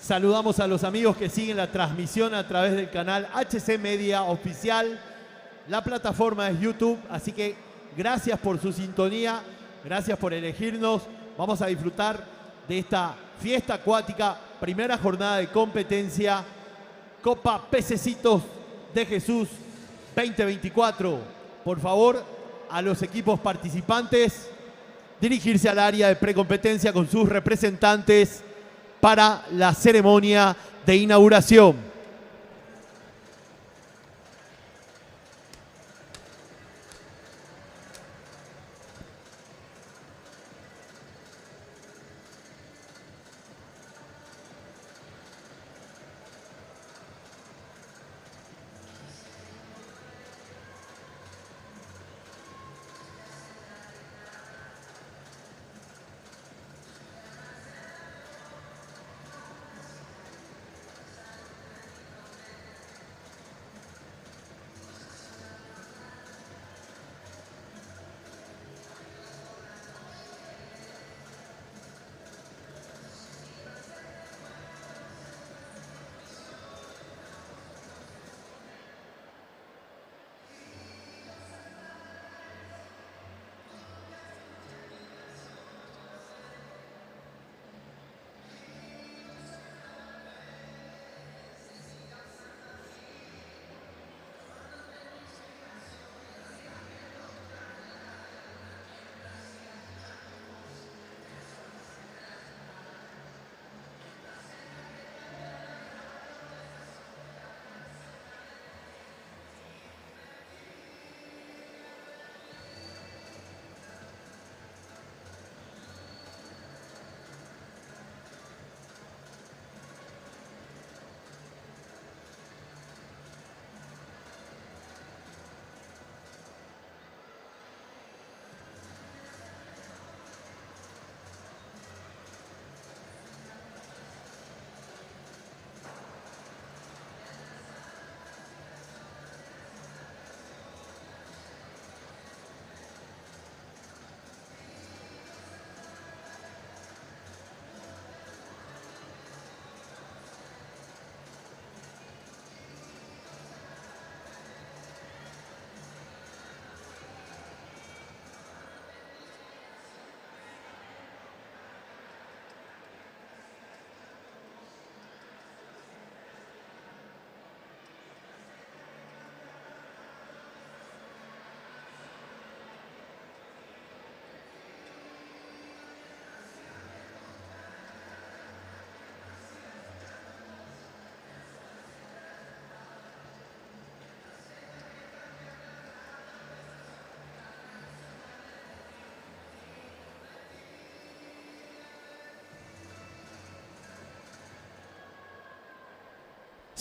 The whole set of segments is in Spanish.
Saludamos a los amigos que siguen la transmisión a través del canal HC Media Oficial. La plataforma es YouTube, así que gracias por su sintonía, gracias por elegirnos. Vamos a disfrutar de esta fiesta acuática, primera jornada de competencia, Copa Pececitos de Jesús 2024. Por favor, a los equipos participantes, dirigirse al área de precompetencia con sus representantes para la ceremonia de inauguración.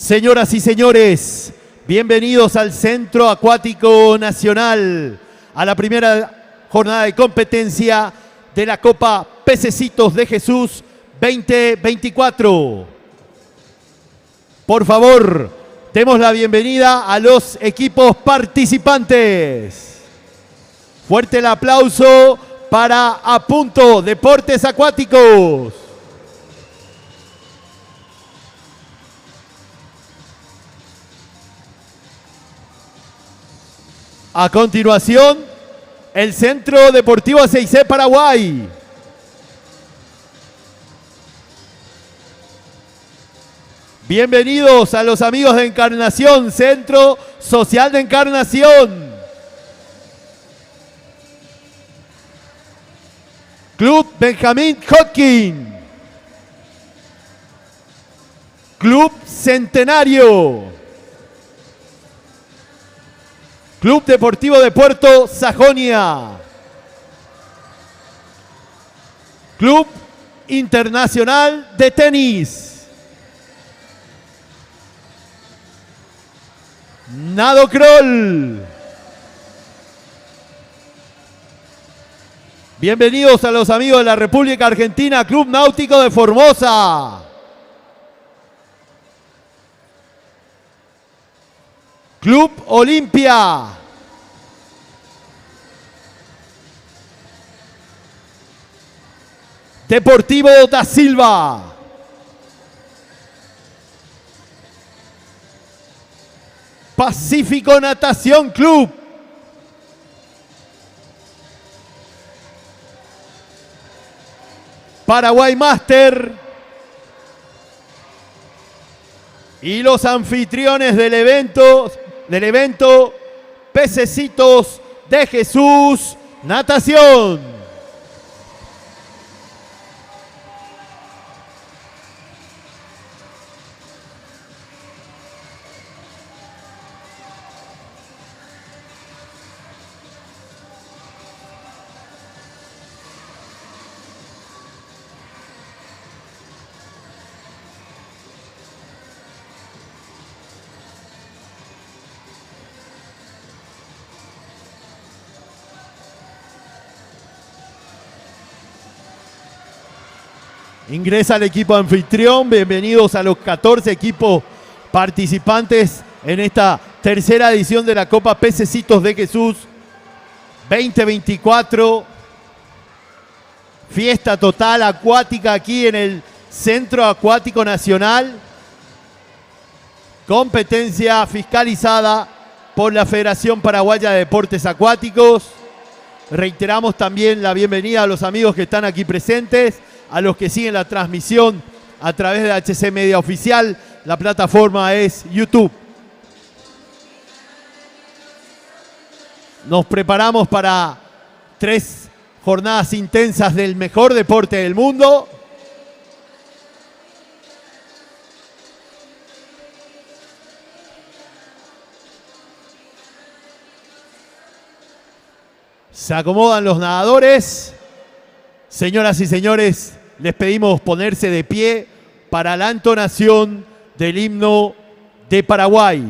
Señoras y señores, bienvenidos al Centro Acuático Nacional, a la primera jornada de competencia de la Copa Pececitos de Jesús 2024. Por favor, demos la bienvenida a los equipos participantes. Fuerte el aplauso para Apunto Deportes Acuáticos. A continuación, el Centro Deportivo CIC Paraguay. Bienvenidos a los amigos de Encarnación, Centro Social de Encarnación. Club Benjamín Hodgkin. Club Centenario. Club Deportivo de Puerto Sajonia. Club Internacional de Tenis. Nado Crawl. Bienvenidos a los amigos de la República Argentina, Club Náutico de Formosa. Club Olimpia. Deportivo da Silva. Pacífico Natación Club. Paraguay Master. Y los anfitriones del evento, Pececitos de Jesús Natación. Ingresa el equipo anfitrión. Bienvenidos a los 14 equipos participantes en esta tercera edición de la Copa Pececitos de Jesús 2024. Fiesta total acuática aquí en el Centro Acuático Nacional. Competencia fiscalizada por la Federación Paraguaya de Deportes Acuáticos. Reiteramos también la bienvenida a los amigos que están aquí presentes, a los que siguen la transmisión a través de HC Media Oficial. La plataforma es YouTube. Nos preparamos para 3 jornadas intensas del mejor deporte del mundo. Se acomodan los nadadores. Señoras y señores, les pedimos ponerse de pie para la entonación del himno de Paraguay.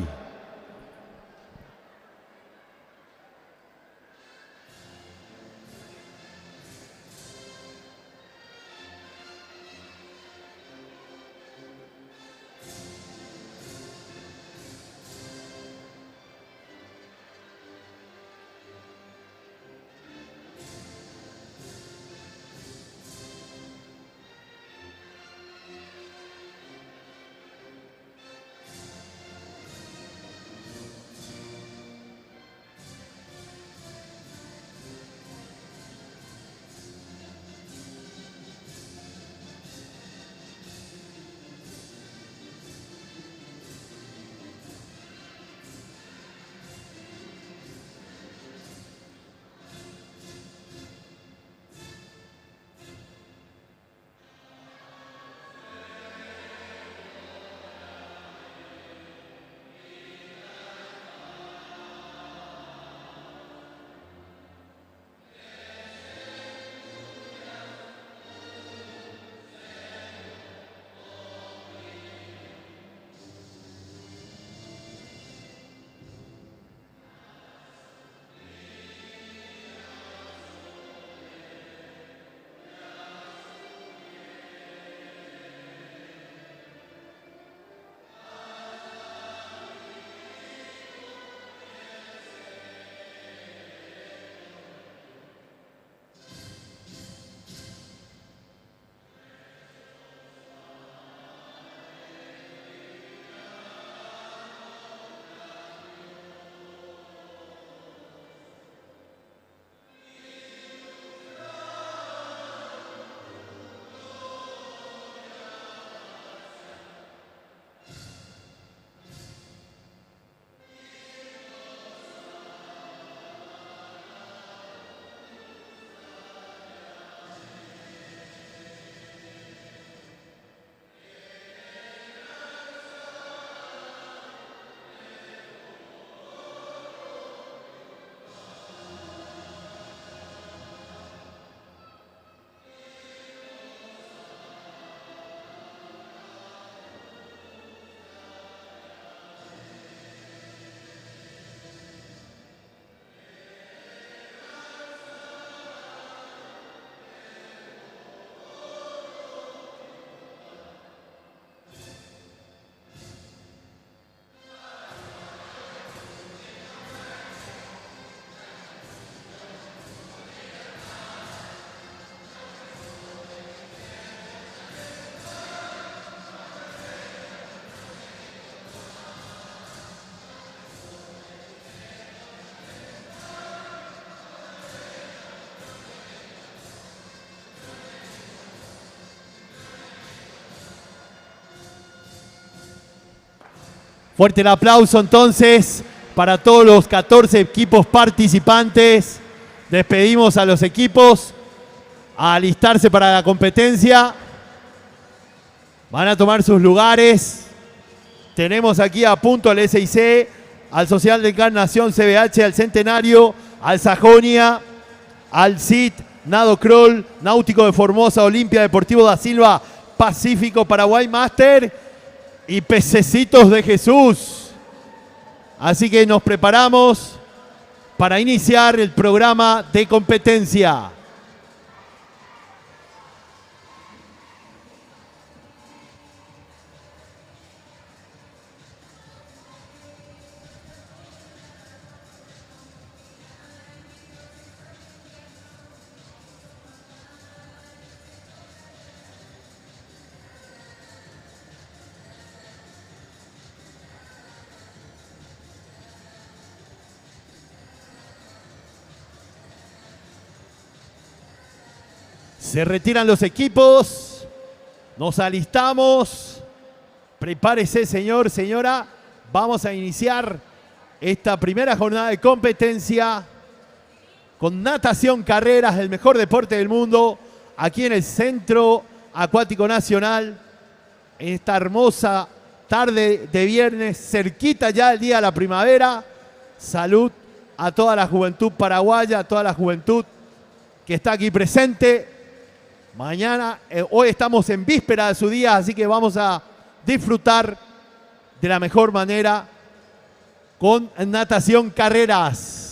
Fuerte el aplauso entonces para todos los 14 equipos participantes. Despedimos a los equipos a alistarse para la competencia. Van a tomar sus lugares. Tenemos aquí a punto al SIC, al Social de Encarnación CBH, al Centenario, al Sajonia, al CIT, Nado Kroll, Náutico de Formosa, Olimpia, Deportivo da Silva, Pacífico, Paraguay Master y Pececitos de Jesús. Así que nos preparamos para iniciar el programa de competencia. Se retiran los equipos, nos alistamos, prepárese señor, señora, vamos a iniciar esta primera jornada de competencia con natación, carreras, el mejor deporte del mundo, aquí en el Centro Acuático Nacional, en esta hermosa tarde de viernes, cerquita ya el día de la primavera. Salud a toda la juventud paraguaya, a toda la juventud que está aquí presente. Mañana, hoy estamos en víspera de su día, así que vamos a disfrutar de la mejor manera con natación carreras.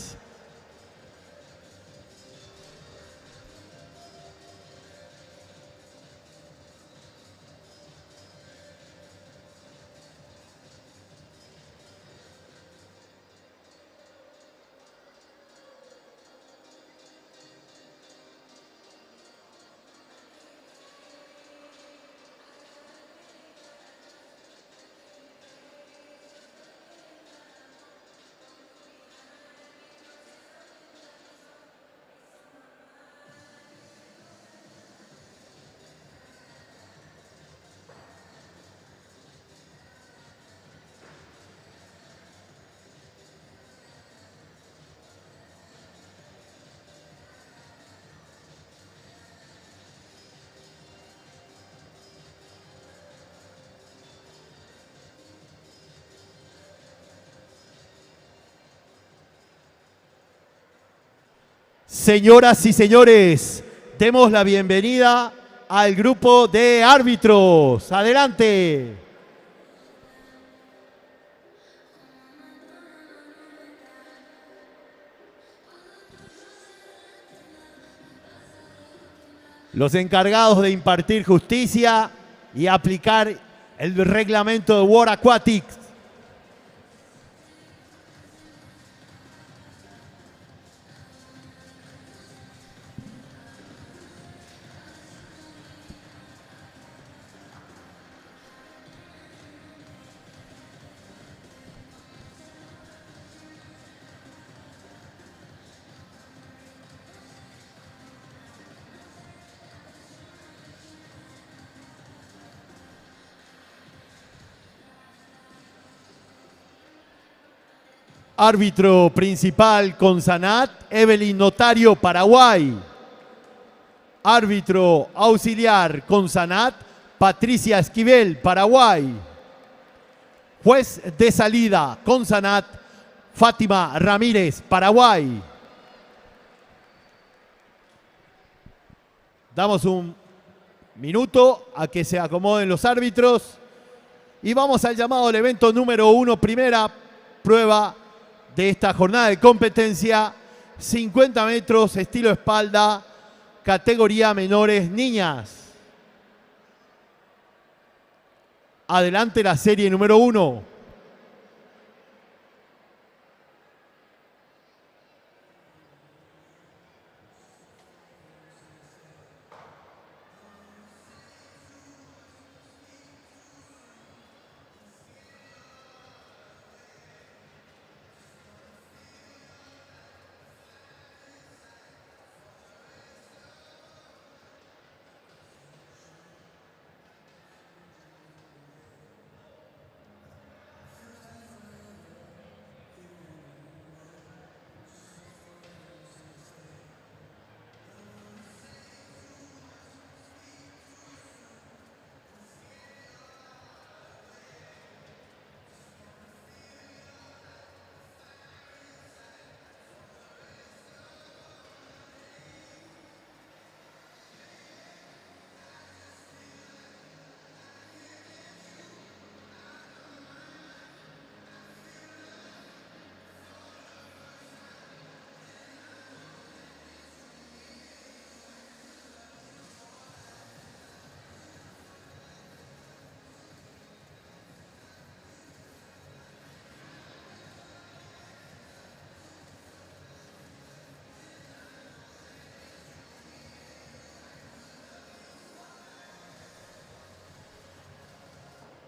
Señoras y señores, demos la bienvenida al grupo de árbitros. Adelante. Los encargados de impartir justicia y aplicar el reglamento de World Aquatics. Árbitro principal Consanat, Evelyn Notario, Paraguay. Árbitro auxiliar Consanat, Patricia Esquivel, Paraguay. Juez de salida Consanat, Fátima Ramírez, Paraguay. Damos un minuto a que se acomoden los árbitros y vamos al llamado del evento número 1, primera prueba de esta jornada de competencia, 50 metros, estilo espalda, categoría menores niñas. Adelante la serie número 1.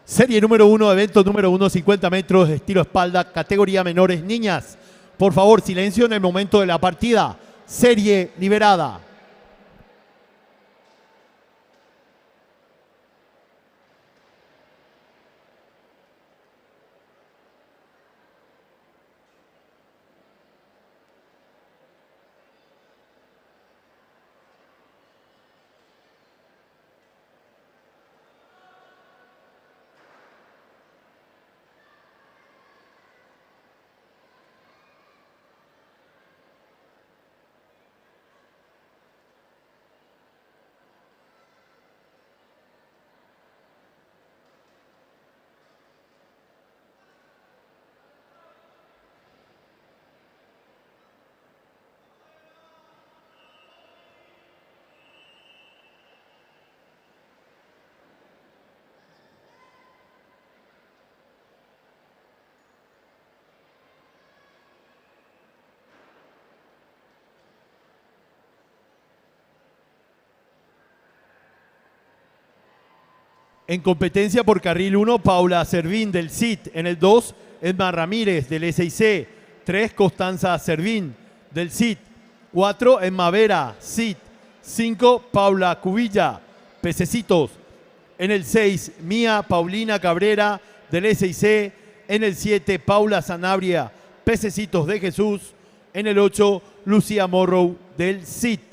Serie número 1, evento número 1, 50 metros, estilo espalda, categoría menores, niñas. Por favor, silencio en el momento de la partida. Serie liberada. En competencia por carril 1, Paula Servín del CIT. En el 2, Edma Ramírez del SIC. 3, Constanza Servín del CIT. 4, Emma Vera, CIT. 5, Paula Cubilla, pececitos. En el 6, Mía Paulina Cabrera del SIC. En el 7, Paula Sanabria, pececitos de Jesús. En el 8, Lucía Morrow del CIT.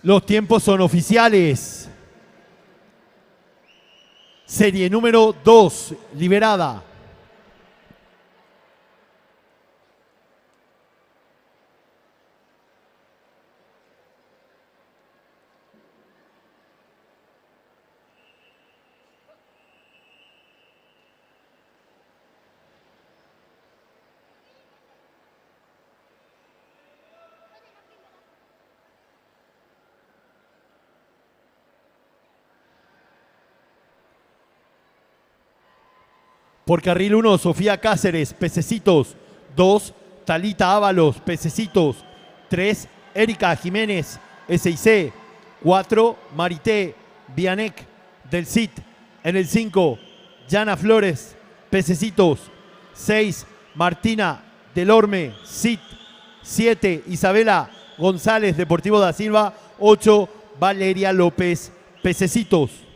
Los tiempos son oficiales. Serie número 2, liberada. Por carril 1, Sofía Cáceres, pececitos. 2, Talita Ábalos, pececitos. 3, Erika Jiménez, SIC. 4, Marité Vianec, del CIT. En el 5, Yana Flores, pececitos. 6, Martina Delorme, CIT. 7, Isabela González, Deportivo da Silva. 8, Valeria López, pececitos.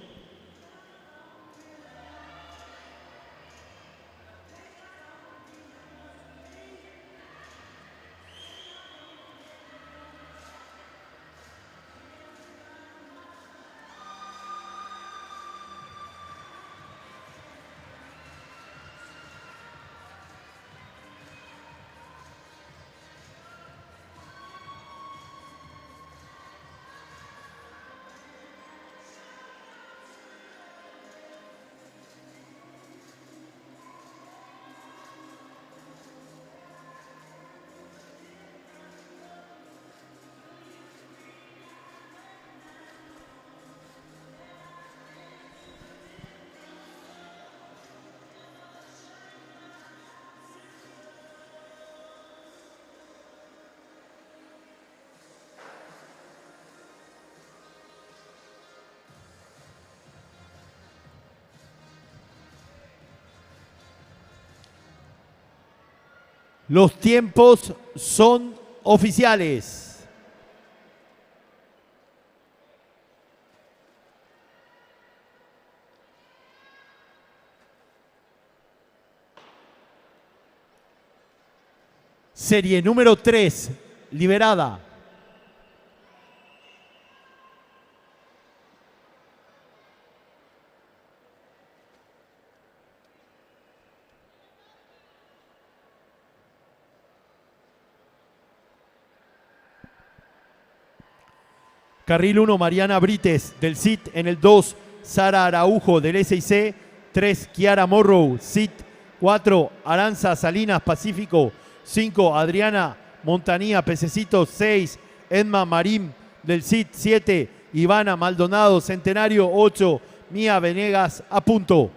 Los tiempos son oficiales. Serie número 3, liberada. Carril 1, Mariana Brites del CIT. En el 2, Sara Araujo del SIC. 3, Kiara Morrow, CIT. 4, Aranza Salinas, Pacífico. 5, Adriana Montanía, Pececitos. 6, Edma Marín del CIT. 7, Ivana Maldonado, Centenario. 8, Mía Venegas, a punto.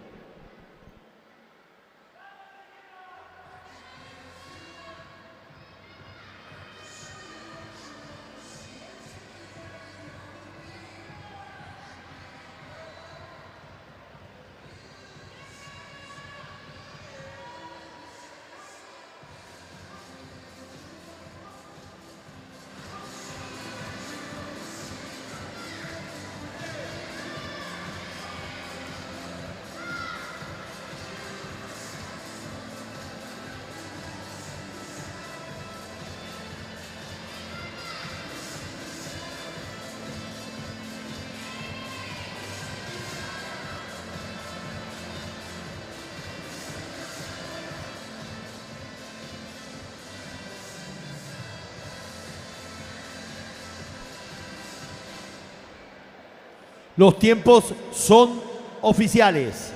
Los tiempos son oficiales.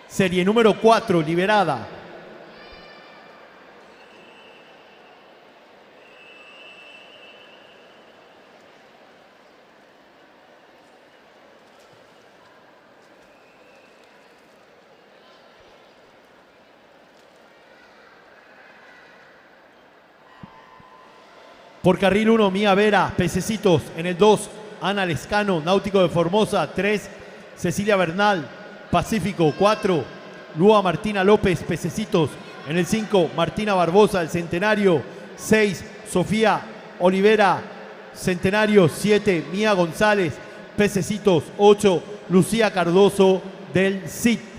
Serie número 4, liberada. Por carril 1, Mía Vera, Pececitos. En el 2, Ana Lescano, Náutico de Formosa. 3, Cecilia Bernal, Pacífico. 4, Lua Martina López, Pececitos. En el 5, Martina Barbosa, el Centenario. 6, Sofía Olivera, Centenario. 7, Mía González, Pececitos. 8, Lucía Cardoso del CIT.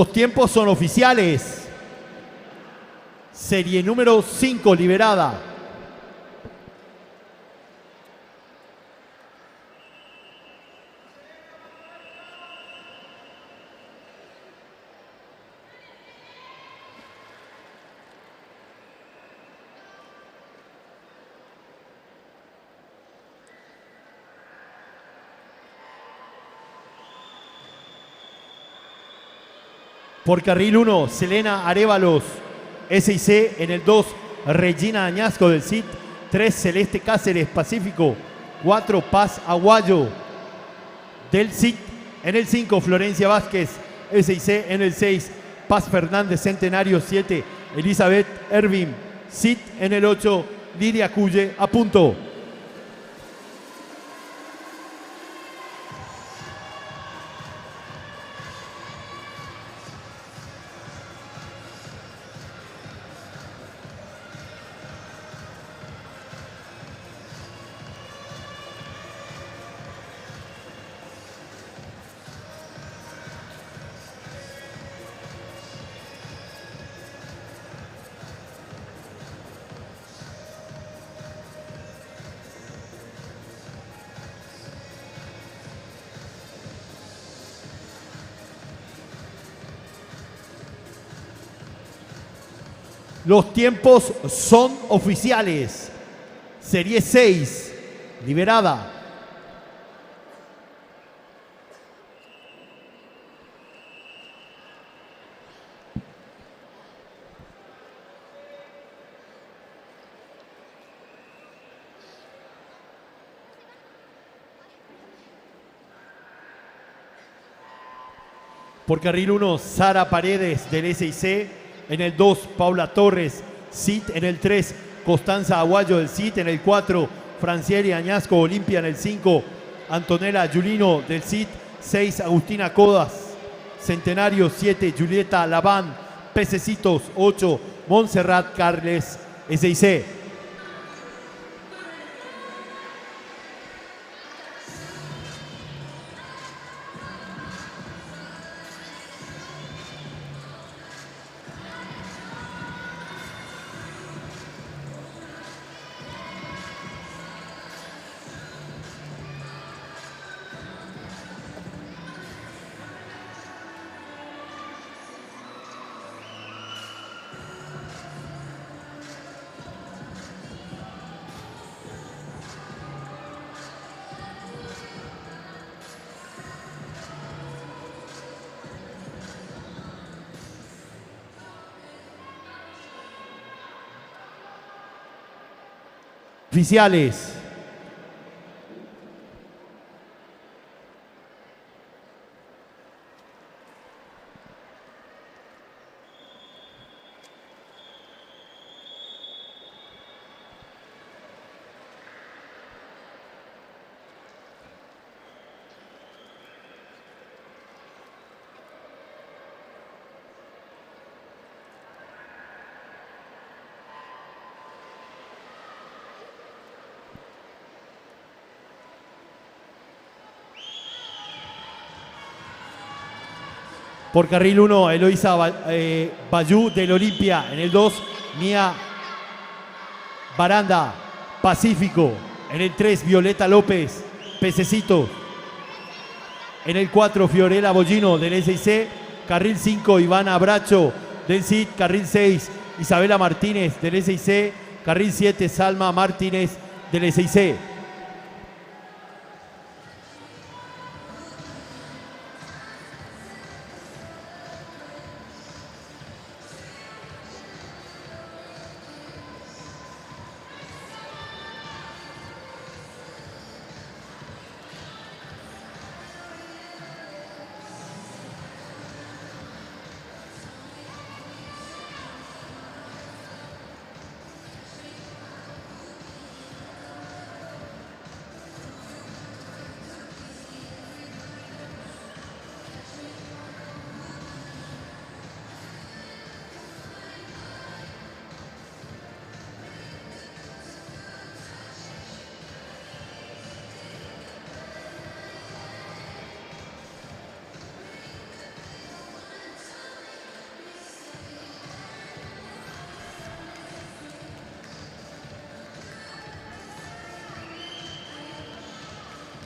Los tiempos son oficiales. Serie número 5, liberada. Por carril 1, Selena Arévalos, SIC. En el 2, Regina Añasco del CIT. 3, Celeste Cáceres, Pacífico. 4, Paz Aguayo del CIT. En el 5, Florencia Vázquez, SIC. En el 6, Paz Fernández, Centenario. 7, Elizabeth Ervin, CIT. En el 8, Lidia Cuye, a punto. Los tiempos son oficiales. Serie 6, liberada. Por carril 1, Sara Paredes del SIC. En el 2, Paula Torres, CIT. En el 3, Constanza Aguayo del CIT. En el 4, Francieli Añasco Olimpia. En el 5, Antonella Giulino del CIT. 6, Agustina Codas, Centenario. 7, Julieta Laván, Pececitos. 8, Montserrat Carles, SIC. Oficiales. Por carril 1, Eloisa Bayú del Olimpia. En el 2, Mía Baranda, Pacífico. En el 3, Violeta López, Pececito. En el 4, Fiorella Bollino del SIC. Carril 5, Ivana Bracho del CIT. Carril 6, Isabela Martínez del SIC. Carril 7, Salma Martínez del SIC.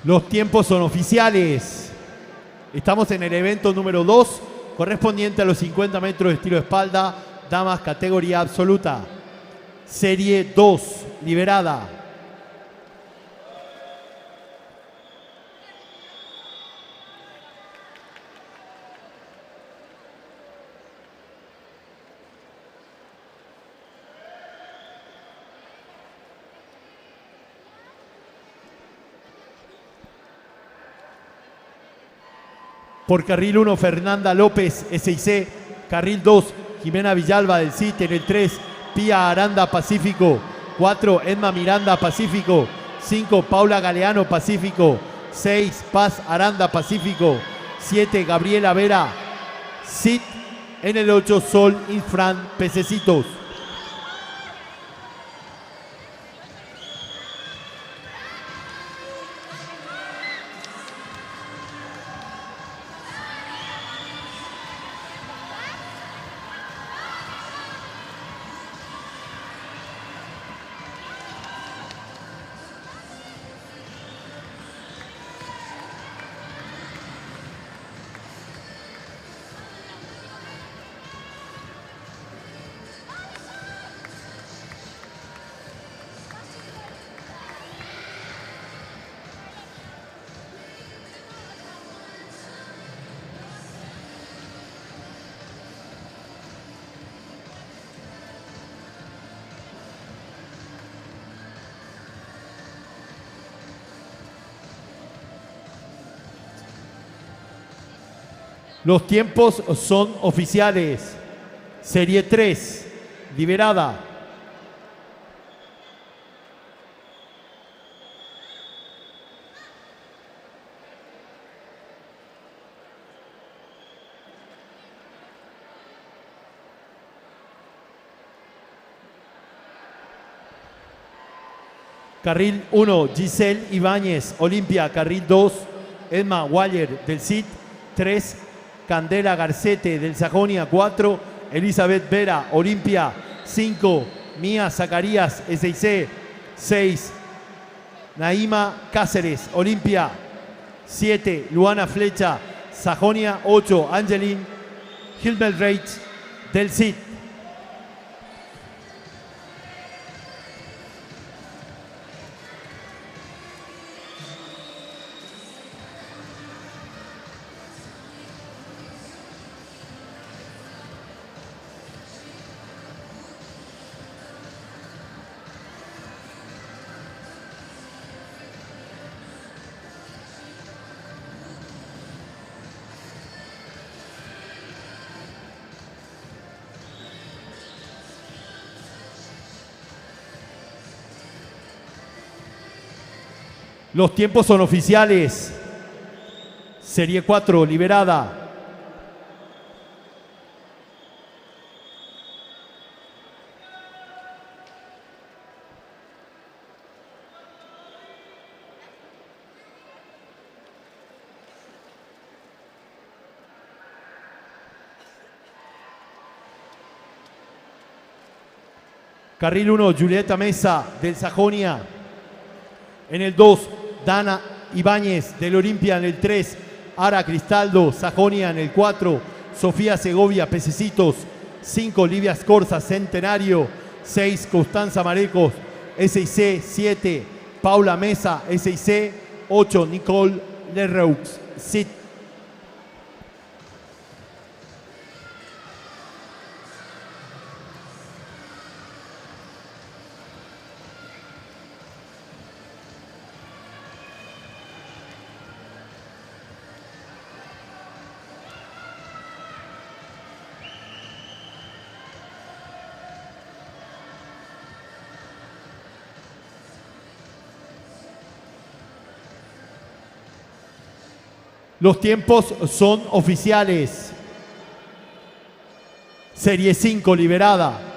Los tiempos son oficiales. Estamos en el evento número 2, correspondiente a los 50 metros de estilo espalda, damas categoría absoluta. Serie 2, liberada. Por carril 1, Fernanda López, SIC. Carril 2, Jimena Villalba del CIT. En el 3, Pía Aranda, Pacífico. 4, Edma Miranda, Pacífico. 5, Paula Galeano, Pacífico. 6, Paz Aranda, Pacífico. 7, Gabriela Vera, CIT. En el 8, Sol Infran, Pececitos. Los tiempos son oficiales. Serie 3, liberada. Carril 1, Giselle Ibáñez, Olimpia. Carril 2, Emma Waller, del CIT. 3, Candela Garcete, del Sajonia. 4, Elizabeth Vera, Olimpia. 5, Mía Zacarías, SIC. 6, Naima Cáceres, Olimpia. 7, Luana Flecha, Sajonia. 8, Angeline Hilmelreich, del CIT. Los tiempos son oficiales. Serie 4, liberada. Carril 1, Julieta Mesa, del Sajonia. En el 2, Dana Ibáñez, del Olimpia. En el 3, Ara Cristaldo, Sajonia. En el 4, Sofía Segovia, Pececitos. 5, Livia Scorza, Centenario. 6, Constanza Marecos, SIC. 7, Paula Mesa, SIC. 8, Nicole Leroux, CIT. Los tiempos son oficiales. Serie 5, liberada.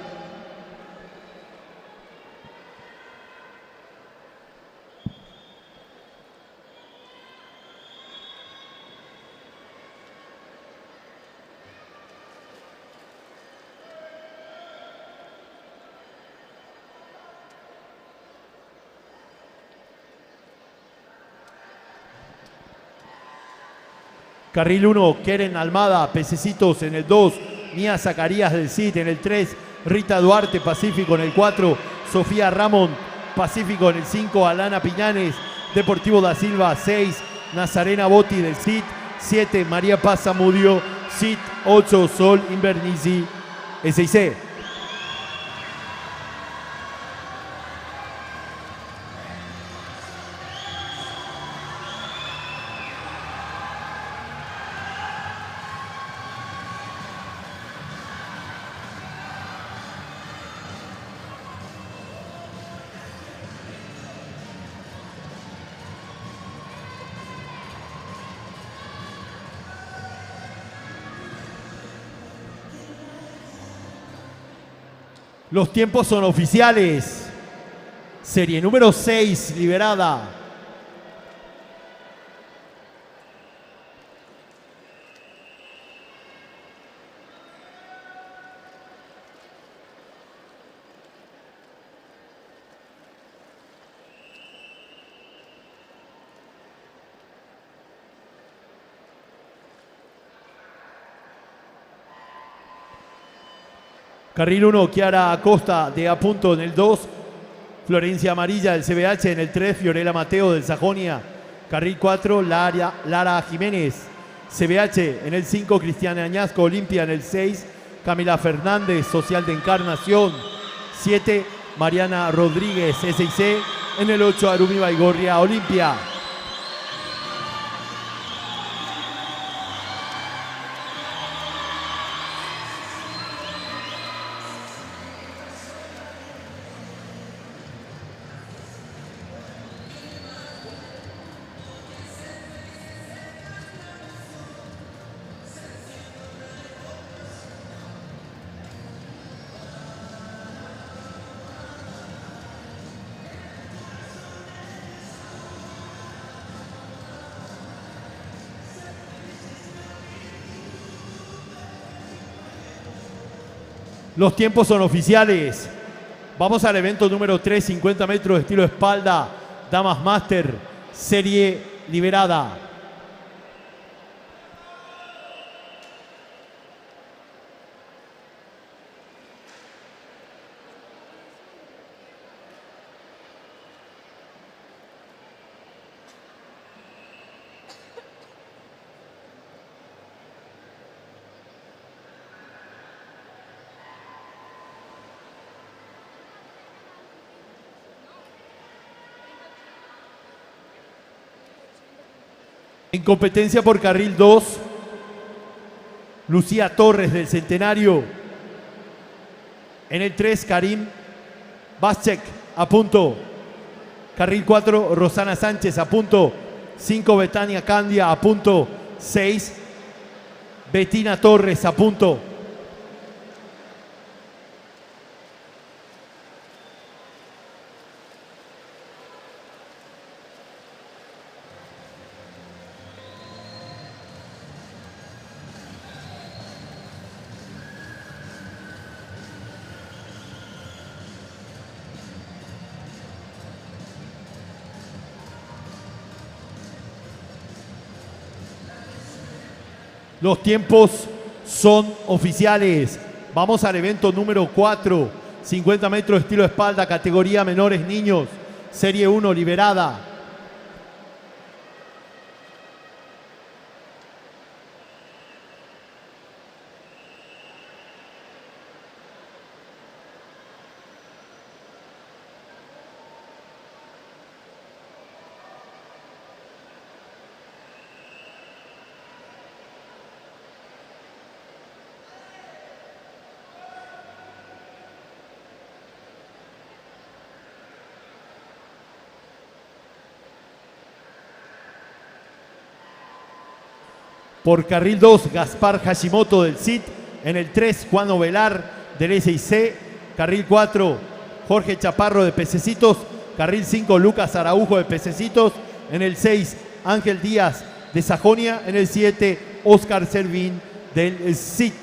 Carril 1, Keren Almada, Pececitos. En el 2, Mía Zacarías, del CIT. En el 3, Rita Duarte, Pacífico. En el 4, Sofía Ramón, Pacífico. En el 5, Alana Piñanes, Deportivo da Silva. 6, Nazarena Botti, del CIT. 7, María Paz Zamudio, CIT. 8, Sol Invernici, SIC. Los tiempos son oficiales. Serie número 6, liberada. Carril 1, Chiara Acosta, de A Punto. En el 2, Florencia Amarilla, del CBH. En el 3, Fiorella Mateo, del Sajonia. Carril 4, Lara Jiménez, CBH. En el 5, Cristiana Añasco, Olimpia. En el 6, Camila Fernández, Social de Encarnación. 7, Mariana Rodríguez, SIC. En el 8, Arumi Baigorria, Olimpia. Los tiempos son oficiales. Vamos al evento número 3, 50 metros, estilo espalda, Damas Master, serie liberada. En competencia por carril 2, Lucía Torres del Centenario. En el 3, Karim Vazquez a punto. Carril 4, Rosana Sánchez a punto. 5, Betania Candia a punto. 6, Betina Torres a punto. Los tiempos son oficiales. Vamos al evento número 4, 50 metros estilo espalda, categoría menores niños, serie 1 liberada. Por carril 2, Gaspar Hashimoto del CIT. En el 3, Juan Ovelar del SIC. Carril 4, Jorge Chaparro de Pececitos. Carril 5, Lucas Araujo de Pececitos. En el 6, Ángel Díaz de Sajonia. En el 7, Oscar Servín del CIT.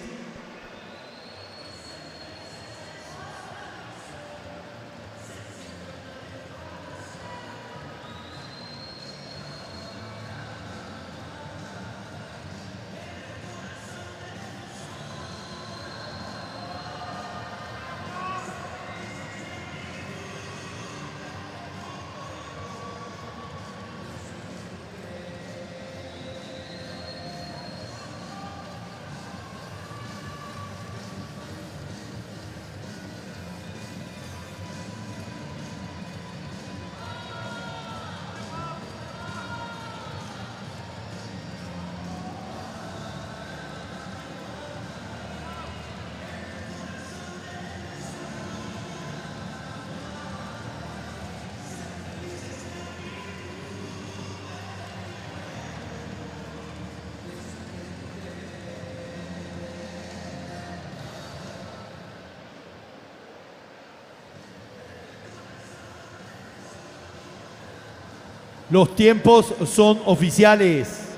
Los tiempos son oficiales.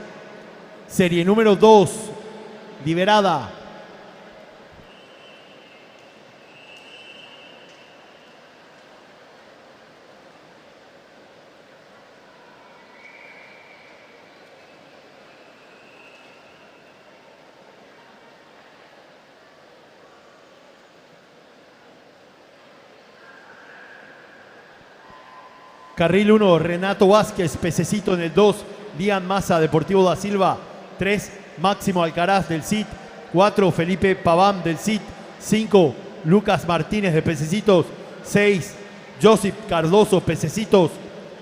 Serie número 2, liberada. Carril 1, Renato Vázquez, Pececito en el 2, Lian Massa, Deportivo da Silva. 3, Máximo Alcaraz del CIT. 4, Felipe Paván del CIT. 5, Lucas Martínez de Pececitos. 6, Josip Cardoso, Pececitos.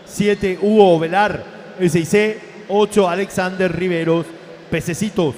7, Hugo Velar, SIC. 8, Alexander Riveros, Pececitos.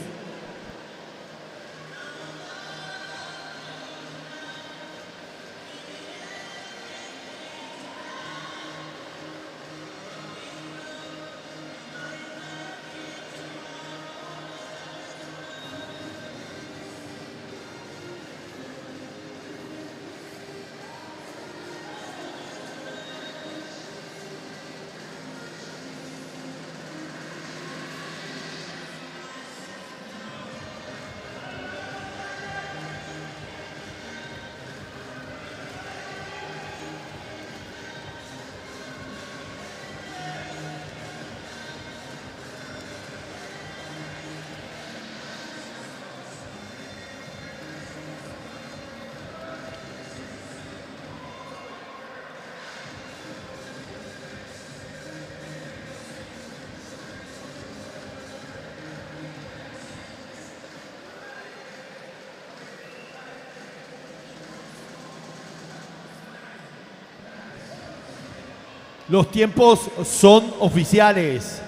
Los tiempos son oficiales.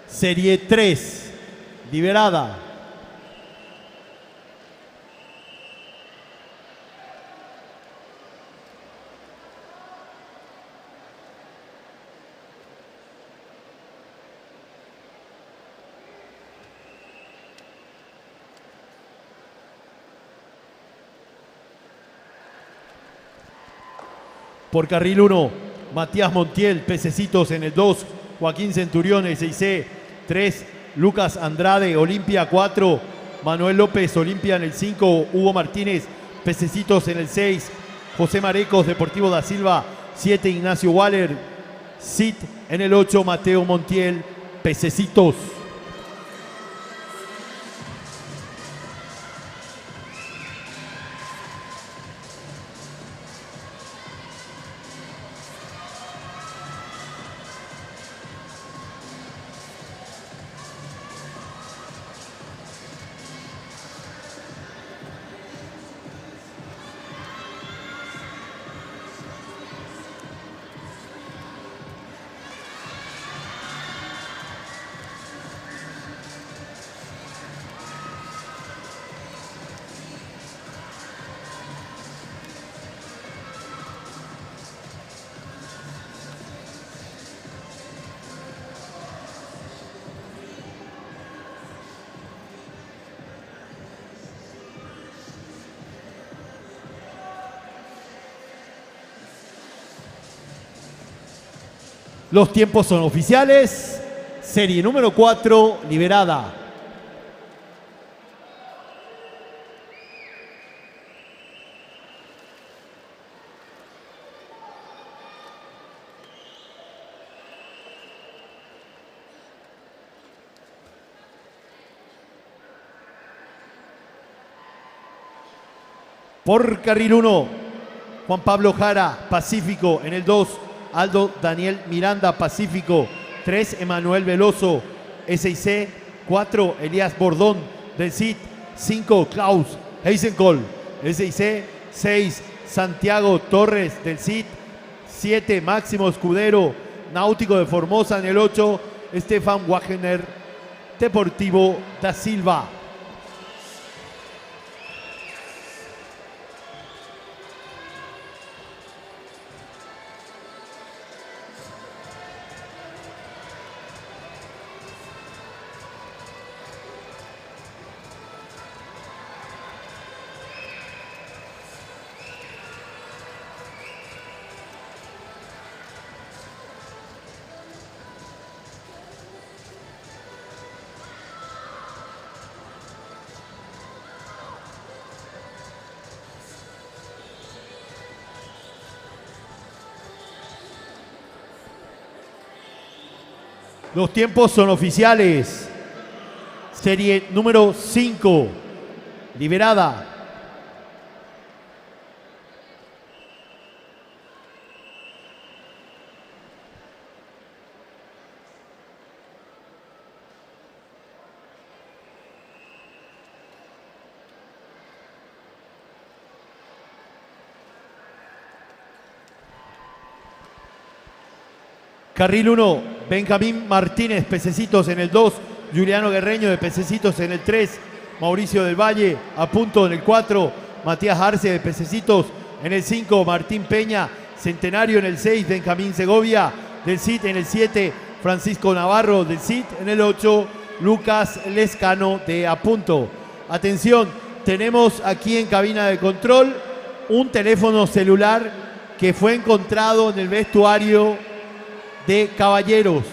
Serie 3, liberada. Por carril 1, Matías Montiel, pececitos en el 2, Joaquín Centurión, el 6C, 3, Lucas Andrade, Olimpia 4, Manuel López, Olimpia en el 5, Hugo Martínez, pececitos en el 6, José Marecos, Deportivo da Silva, 7, Ignacio Waller, Cid en el 8, Mateo Montiel, pececitos. Los tiempos son oficiales. Serie número 4, liberada. Por carril 1, Juan Pablo Jara, Pacífico en el 2, Aldo Daniel Miranda, Pacífico. 3, Emanuel Veloso, SIC. 4, Elías Bordón, del CID. 5, Klaus Heisenkohl, SIC. 6, Santiago Torres, del CID. 7, Máximo Escudero, Náutico de Formosa en el 8, Estefan Wagener, Deportivo da Silva. Los tiempos son oficiales. Serie número 5, liberada. Carril 1, Benjamín Martínez, pececitos en el 2, Juliano Guerreño de pececitos en el 3, Mauricio del Valle a punto en el 4, Matías Arce de pececitos en el 5, Martín Peña, Centenario en el 6, Benjamín Segovia del CID en el 7, Francisco Navarro del CID en el 8, Lucas Lescano de a punto. Atención, tenemos aquí en cabina de control un teléfono celular que fue encontrado en el vestuario de caballeros.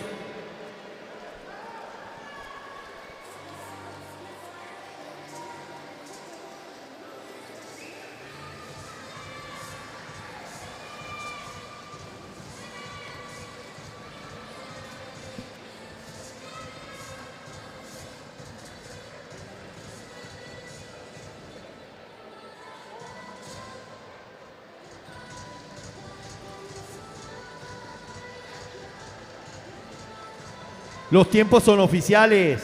Los tiempos son oficiales.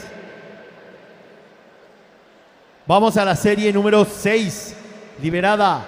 Vamos a la serie número 6, liberada.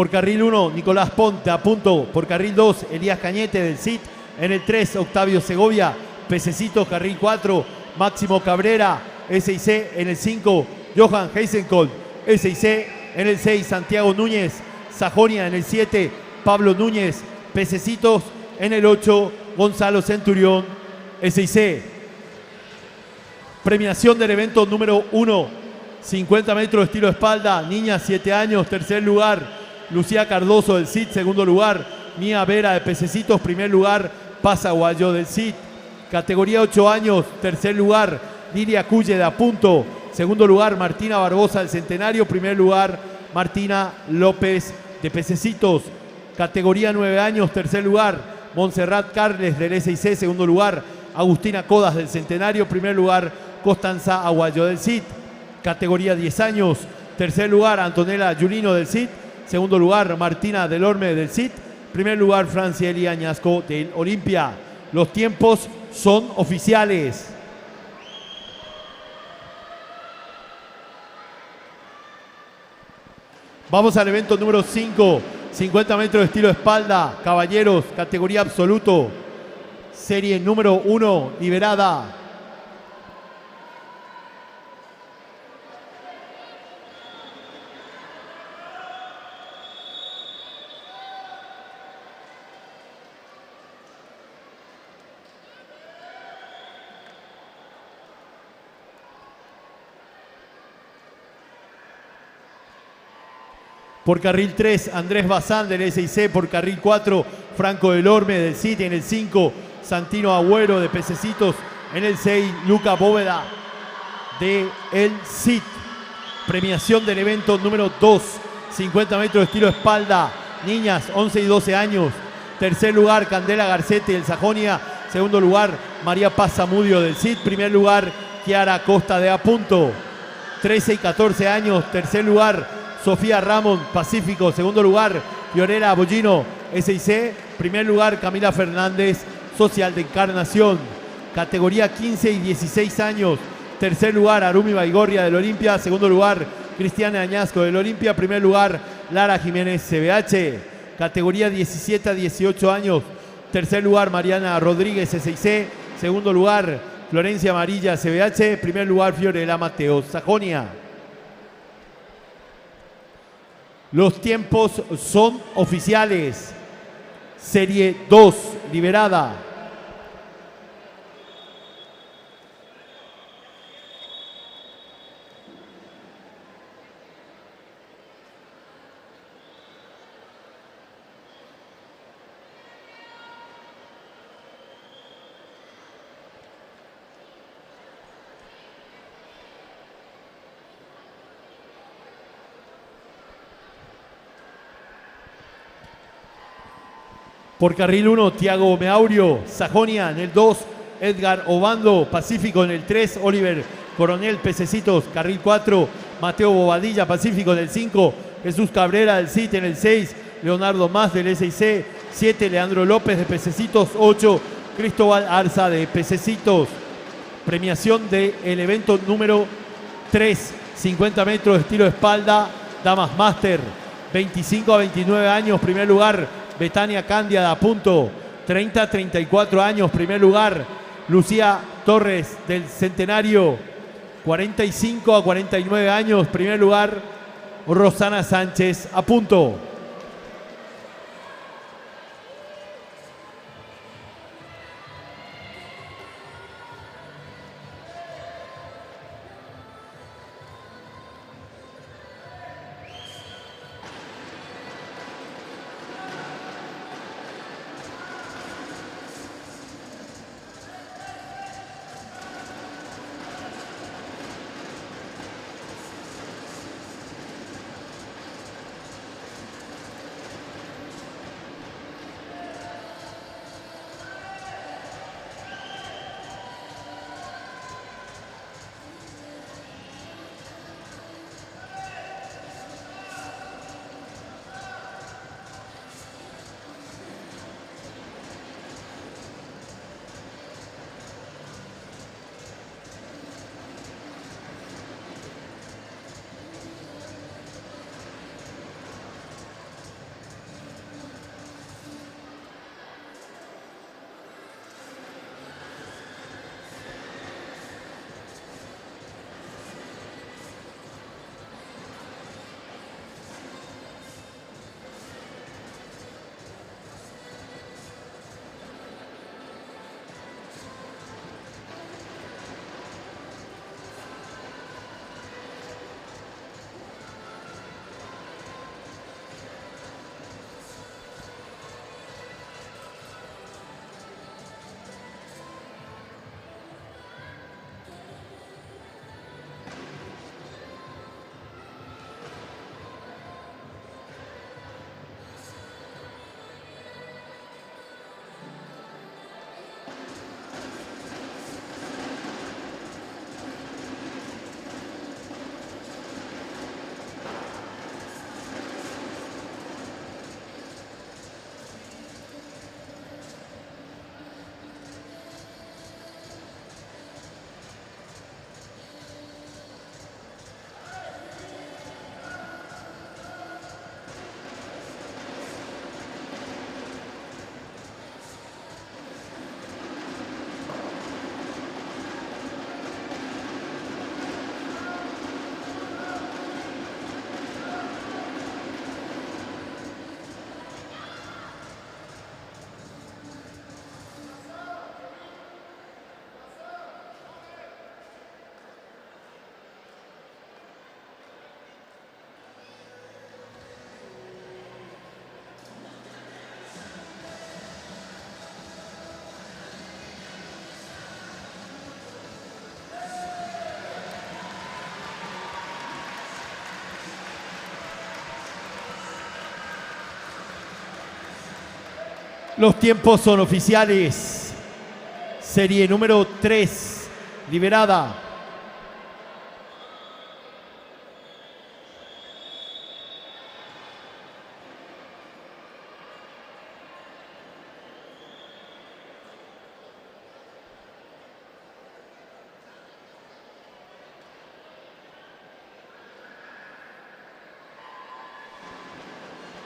Por carril 1, Nicolás Ponte a punto. Por carril 2, Elías Cañete del CIT. En el 3, Octavio Segovia, Pececitos. Carril 4, Máximo Cabrera, SIC. En el 5, Johan Heisenkold, SIC. En el 6, Santiago Núñez, Sajonia. En el 7, Pablo Núñez, Pececitos. En el 8, Gonzalo Centurión, SIC. Premiación del evento número 1, 50 metros estilo espalda, niña 7 años, tercer lugar, Lucía Cardoso del CIT, segundo lugar, Mía Vera de Pececitos, primer lugar, Paz Aguayo del CIT. Categoría 8 años, tercer lugar, Lilia Cuye de Apunto, segundo lugar, Martina Barbosa del Centenario, primer lugar, Martina López de Pececitos. Categoría 9 años, tercer lugar, Montserrat Carles del SIC, segundo lugar, Agustina Codas del Centenario, primer lugar, Constanza Aguayo del CIT. Categoría 10 años, tercer lugar, Antonella Giulino del CIT, segundo lugar, Martina Delorme del CIT, primer lugar, Francieli Añasco del Olimpia. Los tiempos son oficiales. Vamos al evento número 5, 50 metros de estilo espalda, caballeros, categoría absoluto, serie número 1, liberada. Por carril 3, Andrés Bazán del SIC. Por carril 4, Franco Delorme del CIT. En el 5, Santino Agüero de Pececitos. En el 6, Luca Bóveda de el CIT. Premiación del evento número 2, 50 metros de estilo espalda, niñas 11 y 12 años. Tercer lugar, Candela Garcetti del Sajonia. Segundo lugar, María Paz Zamudio del CIT. Primer lugar, Kiara Costa de Apunto. 13 y 14 años. Tercer lugar, Sofía Ramón, Pacífico. Segundo lugar, Fiorella Bollino, SIC. Primer lugar, Camila Fernández, Social de Encarnación. Categoría 15 y 16 años. Tercer lugar, Arumi Baigorria del Olimpia. Segundo lugar, Cristiana Añasco del Olimpia. Primer lugar, Lara Jiménez CBH. Categoría 17 a 18 años. Tercer lugar, Mariana Rodríguez SIC. Segundo lugar, Florencia Amarilla CBH. Primer lugar, Fiorella Mateos Sajonia. Los tiempos son oficiales. Serie 2, liberada. Por carril 1, Tiago Meaurio, Sajonia. En el 2, Edgar Obando, Pacífico. En el 3, Oliver Coronel, Pececitos. Carril 4, Mateo Bobadilla, Pacífico. En el 5, Jesús Cabrera del CIT. En el 6, Leonardo Más del SIC. 7, Leandro López de Pececitos. 8, Cristóbal Arza de Pececitos. Premiación del evento número 3, 50 metros de estilo espalda, Damas Master. 25 a 29 años, primer lugar, Betania Candia de Apunto. 30 a 34 años, primer lugar, Lucía Torres del Centenario. 45 a 49 años, primer lugar, Rosana Sánchez Apunto. Los tiempos son oficiales. Serie número 3, liberada.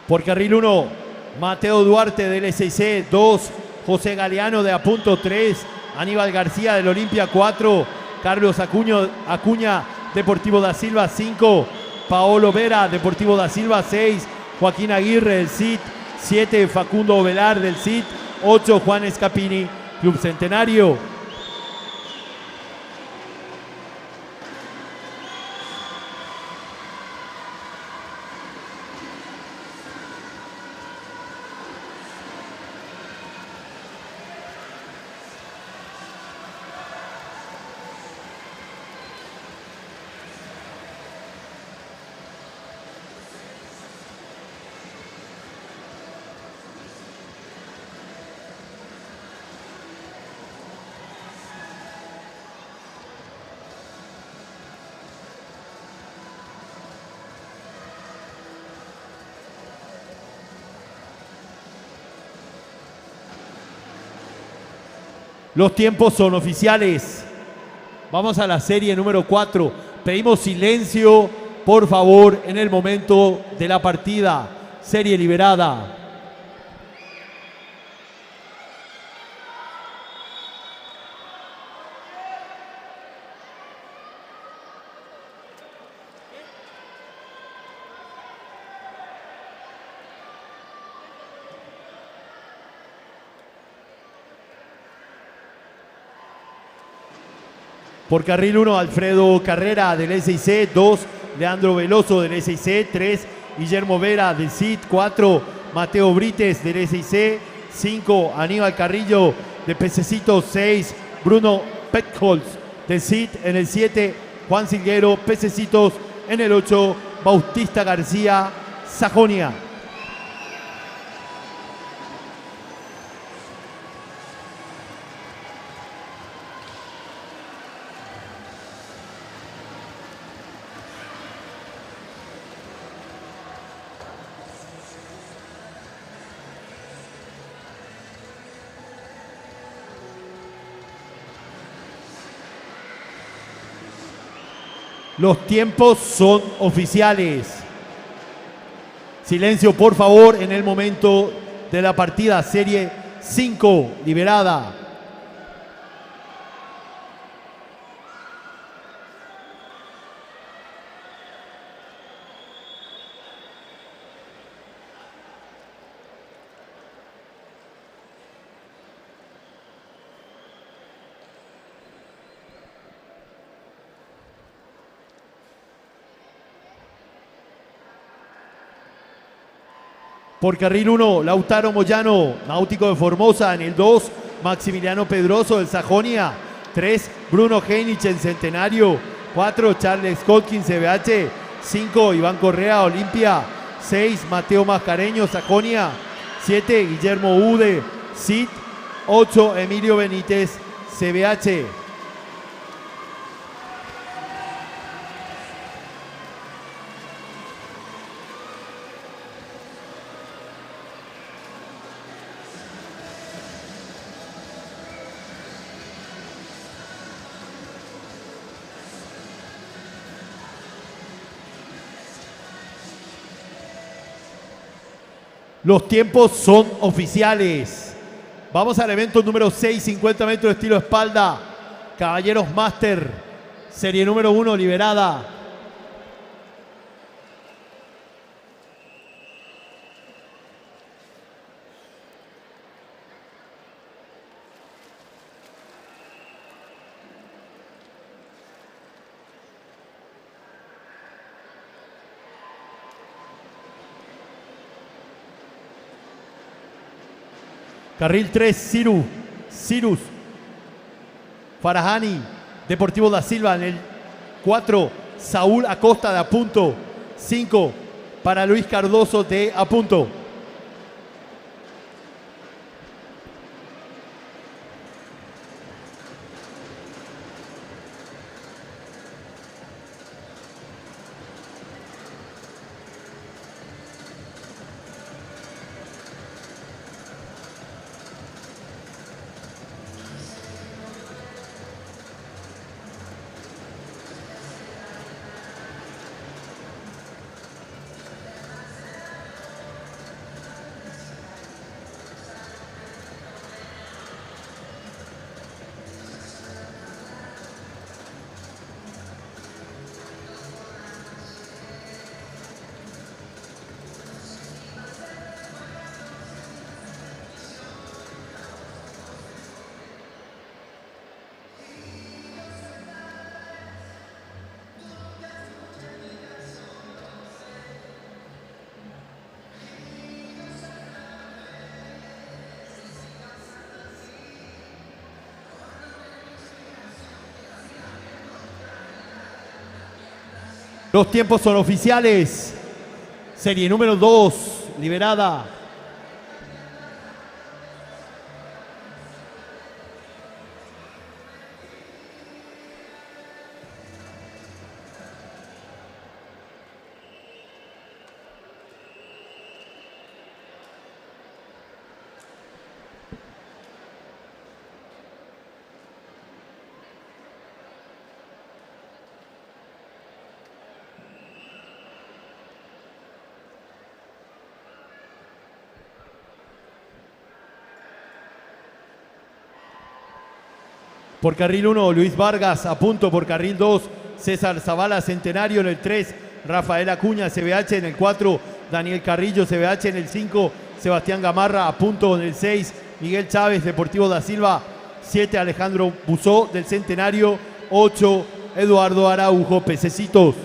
Por carril 1, Mateo Duarte del SIC, 2, José Galeano de Apunto, 3, Aníbal García del Olimpia, 4, Carlos Acuña, Deportivo da Silva, 5, Paolo Vera, Deportivo da Silva, 6, Joaquín Aguirre del CIT, 7, Facundo Velar del CIT, 8, Juan Escapini, Club Centenario. Los tiempos son oficiales. Vamos a la serie número 4. Pedimos silencio, por favor, en el momento de la partida. Serie liberada. Por carril 1, Alfredo Carrera del SIC, 2, Leandro Veloso del SIC, 3, Guillermo Vera del CIT, 4, Mateo Brites del SIC, 5, Aníbal Carrillo de Pececitos, 6, Bruno Petholz del CIT en el 7, Juan Silguero, Pececitos en el 8, Bautista García, Sajonia. Los tiempos son oficiales. Silencio, por favor, en el momento de la partida. Serie 5, liberada. Por carril 1, Lautaro Moyano, Náutico de Formosa. En el 2, Maximiliano Pedroso del Sajonia. 3, Bruno Heinich en Centenario. 4, Charles Colkin, CBH. 5, Iván Correa, Olimpia. 6, Mateo Mascareño, Sajonia. 7, Guillermo Ude, CIT. 8, Emilio Benítez, CBH. Los tiempos son oficiales. Vamos al evento número 6, 50 metros de estilo espalda. Caballeros Master, serie número 1, liberada. Carril 3, Cirus Farahani, Deportivo da Silva. En el 4, Saúl Acosta de Apunto. 5, para Luis Cardoso de Apunto. Los tiempos son oficiales. Serie número 2, liberada. Por carril 1, Luis Vargas, a punto. Por carril 2, César Zavala, Centenario. En el 3, Rafael Acuña, CBH. En el 4, Daniel Carrillo, CBH. En el 5, Sebastián Gamarra, a punto. En el 6, Miguel Chávez, Deportivo da Silva. 7, Alejandro Buzó, del Centenario. 8, Eduardo Araujo, Pececitos.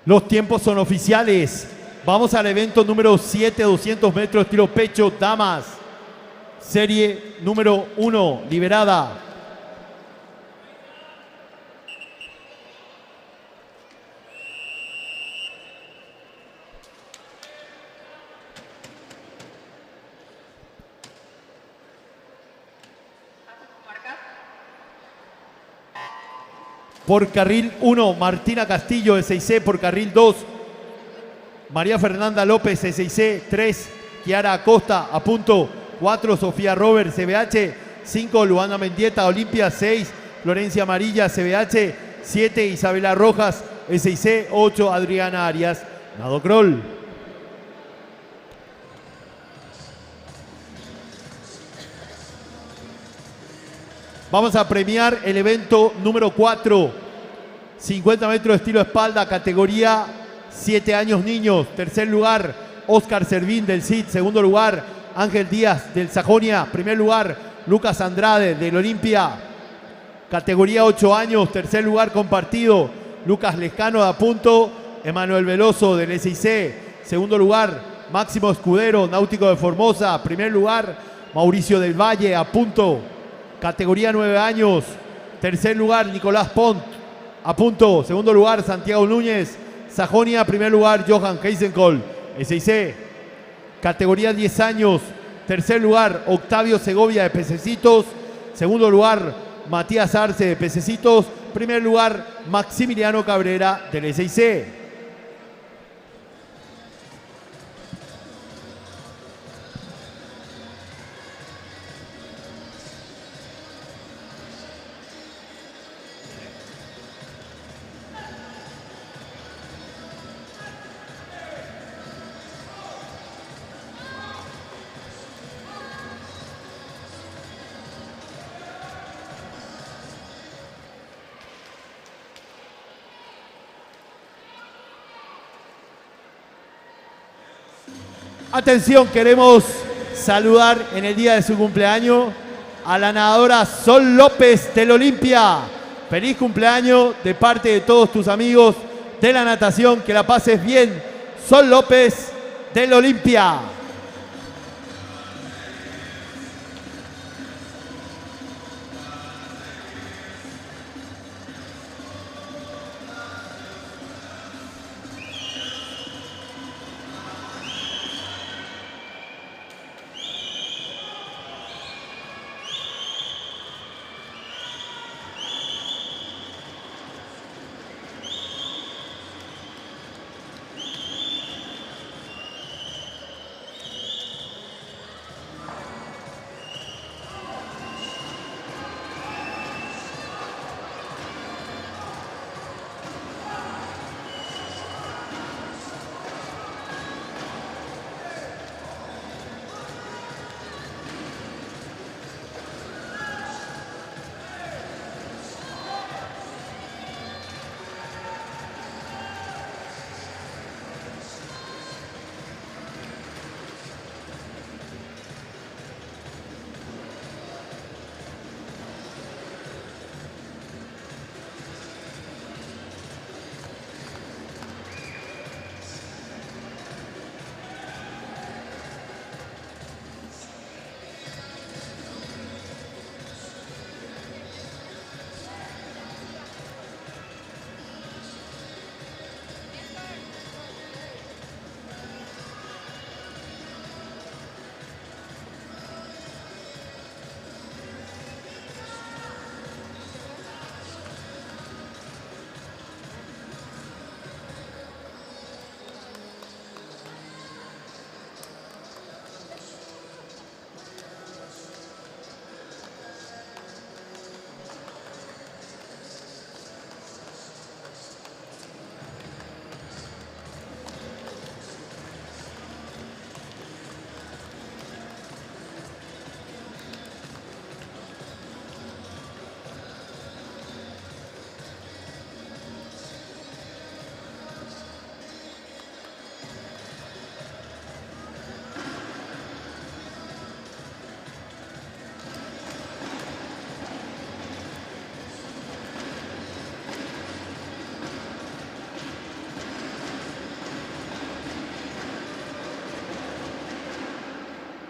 Los tiempos son oficiales. Vamos al evento número 7, 200 metros, tiro pecho, damas. Serie número 1, liberada. Por carril 1, Martina Castillo, de 6C. Por carril 2, María Fernanda López, de 6C. 3, Kiara Acosta, a punto. 4, Sofía Robert, CBH. 5, Luana Mendieta, Olimpia. 6, Florencia Amarilla, CBH. 7, Isabela Rojas, S6C. 8, Adriana Arias, nado crawl. Vamos a premiar el evento número 4, 50 metros de estilo espalda, categoría 7 años niños. Tercer lugar, Oscar Servín, del CID. Segundo lugar, Ángel Díaz, del Sajonia. Primer lugar, Lucas Andrade, del Olimpia. Categoría 8 años. Tercer lugar compartido, Lucas Lescano, de a punto. Emanuel Veloso, del SIC. Segundo lugar, Máximo Escudero, Náutico de Formosa. Primer lugar, Mauricio del Valle, a punto. Categoría 9 años. Tercer lugar, Nicolás Pont, a punto. Segundo lugar, Santiago Núñez, Sajonia. Primer lugar, Johan Heisenkol, SIC. Categoría 10 años. Tercer lugar, Octavio Segovia, de Pececitos. Segundo lugar, Matías Arce, de Pececitos. Primer lugar, Maximiliano Cabrera, del SIC. Atención, queremos saludar en el día de su cumpleaños a la nadadora Sol López del Olimpia. Feliz cumpleaños de parte de todos tus amigos de la natación. Que la pases bien, Sol López del Olimpia.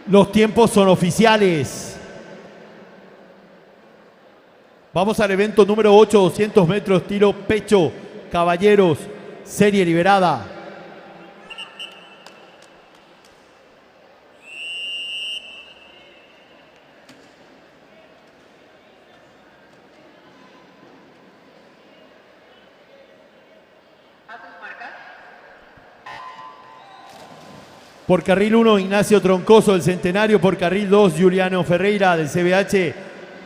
Los tiempos son oficiales. Vamos al evento número 8, 200 metros, tiro pecho, caballeros, serie liberada. Por carril 1, Ignacio Troncoso del Centenario. Por carril 2, Juliano Ferreira del CBH.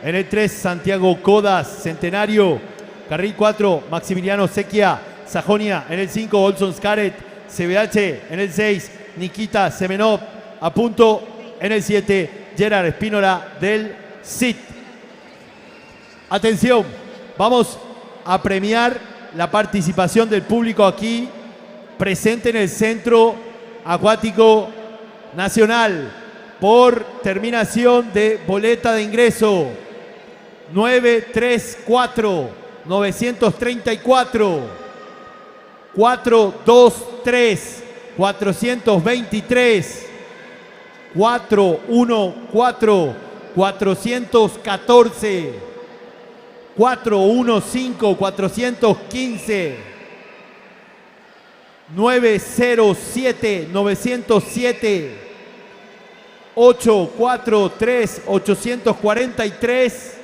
En el 3, Santiago Codas, Centenario. Carril 4, Maximiliano Sequia, Sajonia. En el 5, Olson Scaret, CBH. En el 6, Nikita Semenov, a punto. En el 7, Gerard Espínola del CIT. Atención, vamos a premiar la participación del público aquí presente en el Centro Acuático Nacional por terminación de boleta de ingreso 934 934 423 423 414 414 415 415 907 907 843 843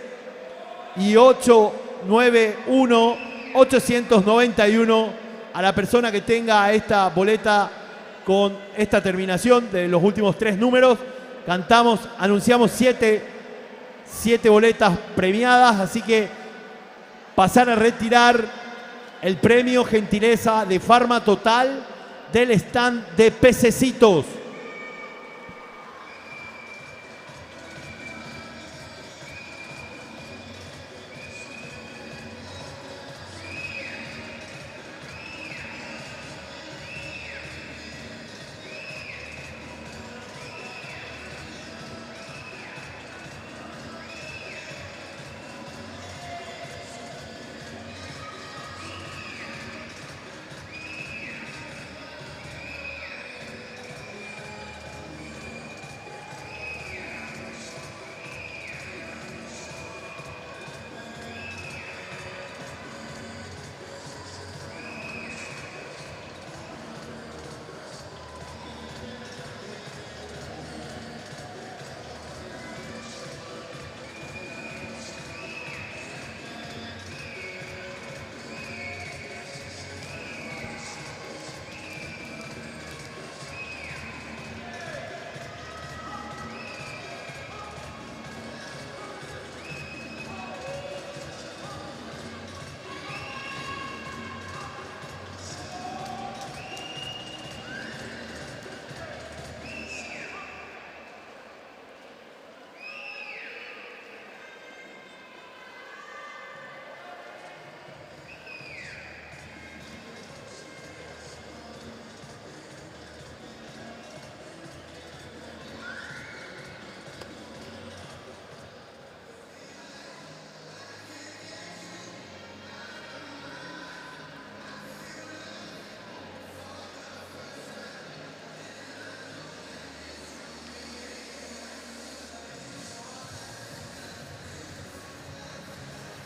y 891 891. A la persona que tenga esta boleta con esta terminación de los últimos 3 números, cantamos, anunciamos 7 boletas premiadas, así que pasar a retirar el premio gentileza de Farma Total del stand de pececitos.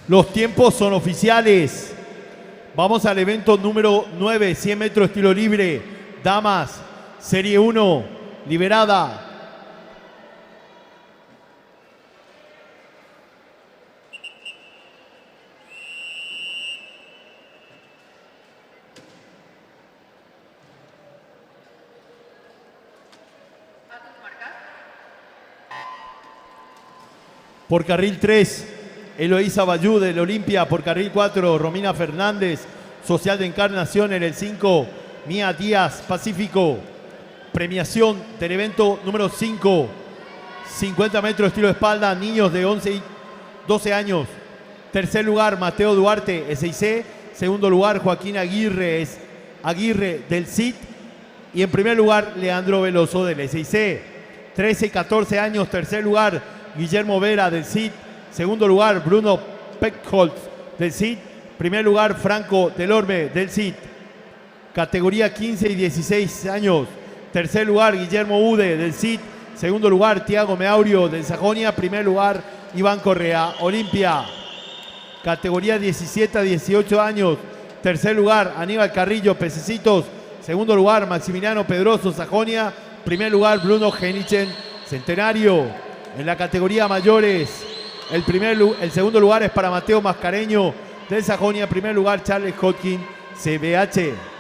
Los tiempos son oficiales. Vamos al evento número 9, 100 metros estilo libre. Damas, serie 1, liberada. Por carril 3, Eloísa Bayú del Olimpia. Por carril 4, Romina Fernández, Social de Encarnación. En el 5, Mía Díaz, Pacífico. Premiación del evento número 5, 50 metros estilo espalda, niños de 11 y 12 años. Tercer lugar, Mateo Duarte, SIC. Segundo lugar, Joaquín Aguirre del CIT. Y en primer lugar, Leandro Veloso del SIC. 13 y 14 años, tercer lugar, Guillermo Vera del CIT. Segundo lugar, Bruno Peckholz del CIT. Primer lugar, Franco Delorme del CIT. Categoría 15 y 16 años. Tercer lugar, Guillermo Ude del CIT. Segundo lugar, Tiago Meaurio del Sajonia. Primer lugar, Iván Correa, Olimpia. Categoría 17 a 18 años. Tercer lugar, Aníbal Carrillo, Pececitos. Segundo lugar, Maximiliano Pedroso, Sajonia. Primer lugar, Bruno Genichen, Centenario. En la categoría mayores, el segundo lugar es para Mateo Mascareño del Sajonia. Primer lugar, Charles Hodgkin, CBH.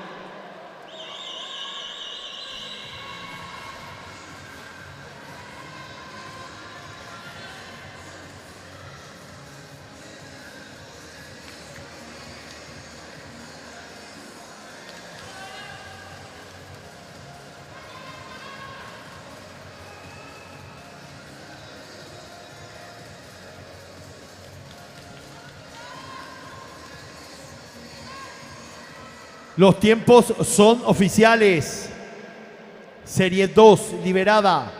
Los tiempos son oficiales. Serie 2, liberada.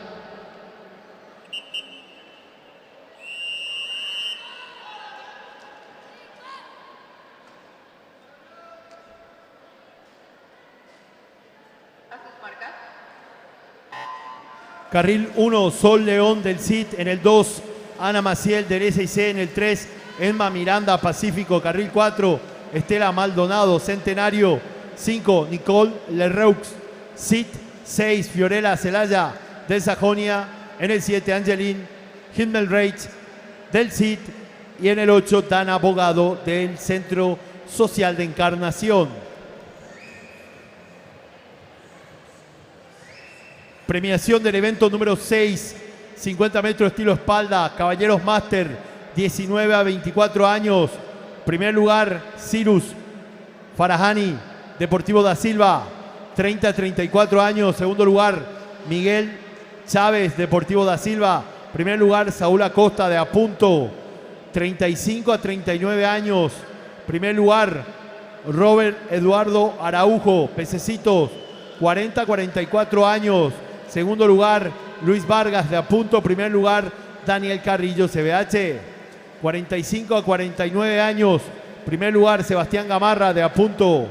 Carril 1, Sol León del CIT. En el 2, Ana Maciel del SIC. En el 3, Emma Miranda, Pacífico. Carril 4, Estela Maldonado, Centenario. 5, Nicole Leroux, CIT. 6, Fiorella Celaya del Sajonia. En el 7, Angeline Himmelreich del CIT. Y en el 8, Dana Bogado del Centro Social de Encarnación. Premiación del evento número 6, 50 metros estilo espalda, Caballeros Máster, 19 a 24 años. Primer lugar, Cyrus Farahani, Deportivo da Silva, 30 a 34 años. Segundo lugar, Miguel Chávez, Deportivo da Silva. Primer lugar, Saúl Acosta de Apunto, 35 a 39 años. Primer lugar, Robert Eduardo Araujo, Pececitos, 40 a 44 años. Segundo lugar, Luis Vargas de Apunto. Primer lugar, Daniel Carrillo, CBH, 45 a 49 años. Primer lugar, Sebastián Gamarra de Apunto,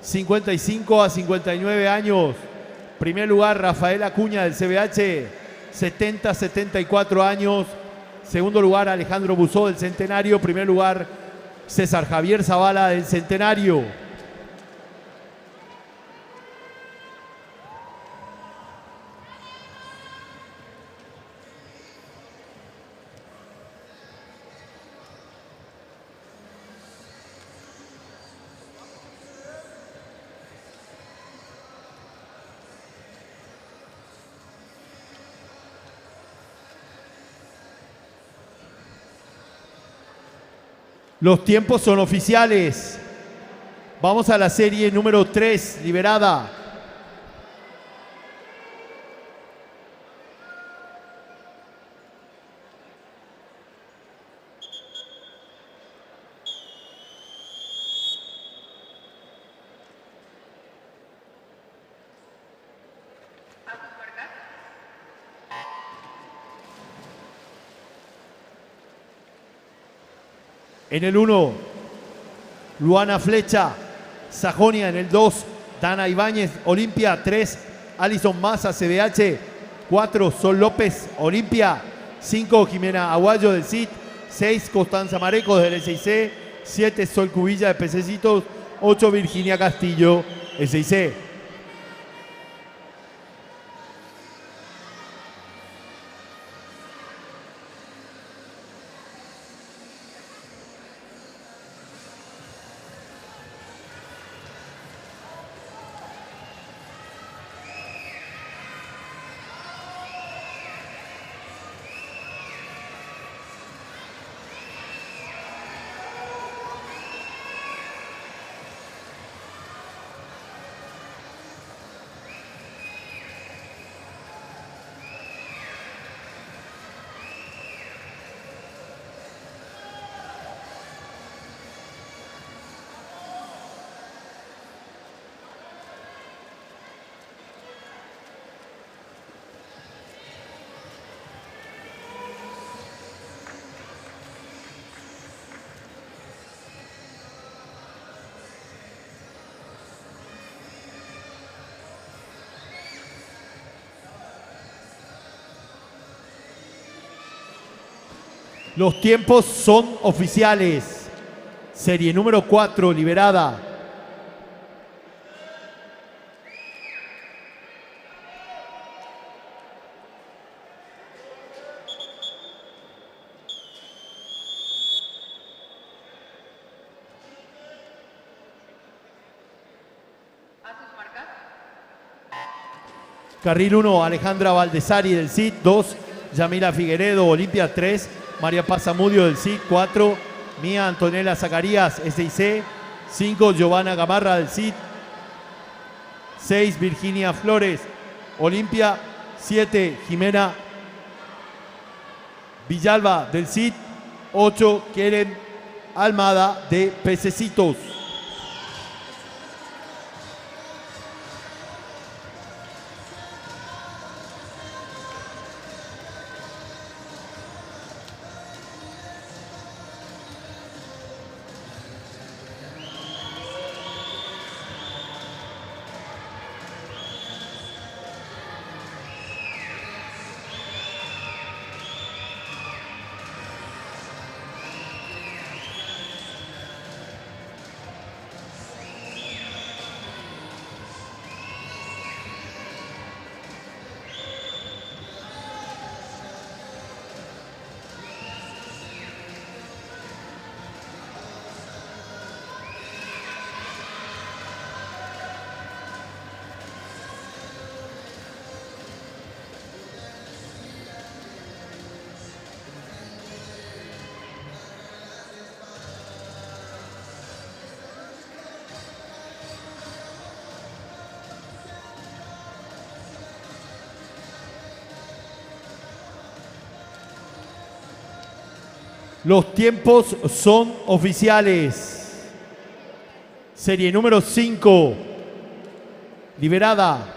55 a 59 años. Primer lugar, Rafael Acuña del CBH, 70 a 74 años. Segundo lugar, Alejandro Buzó del Centenario. Primer lugar, César Javier Zavala del Centenario. Los tiempos son oficiales. Vamos a la serie número 3, liberada. En el 1, Luana Flecha, Sajonia. En el 2, Dana Ibáñez, Olimpia. 3, Alison Maza, CBH. 4, Sol López, Olimpia. 5, Jimena Aguayo del CIT. 6, Constanza Marecos del SIC. 7, Sol Cubilla de Pececitos. 8, Virginia Castillo, SIC. Los tiempos son oficiales. Serie número 4, liberada. Carril 1, Alejandra Valdesari del CID. 2, Yamila Figueredo, Olimpia. 3, María Paz Zamudio del CID. 4, Mía Antonella Zacarías, SIC. 5, Giovanna Gamarra del CID. 6, Virginia Flores, Olimpia. 7, Jimena Villalba del CID. 8, Keren Almada de Pececitos. Los tiempos son oficiales. Serie número 5, liberada.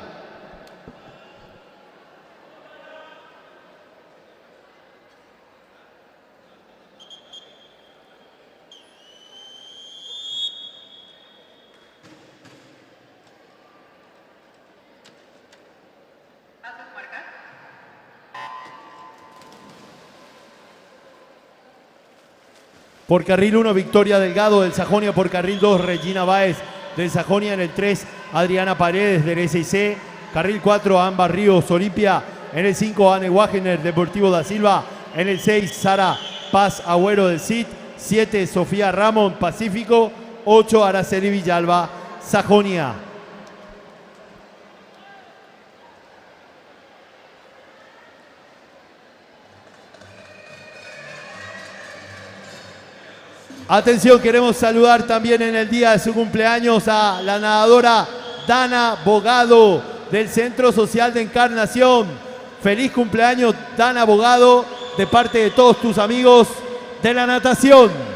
Por carril 1, Victoria Delgado del Sajonia. Por carril 2, Regina Báez del Sajonia. En el 3, Adriana Paredes del SIC. Carril 4, Amba Ríos, Olimpia. En el 5, Anne Wagener, Deportivo da Silva. En el 6, Sara Paz Agüero del CID. 7, Sofía Ramón, Pacífico. 8, Araceli Villalba, Sajonia. Atención, queremos saludar también en el día de su cumpleaños a la nadadora Dana Bogado del Centro Social de Encarnación. Feliz cumpleaños, Dana Bogado, de parte de todos tus amigos de la natación.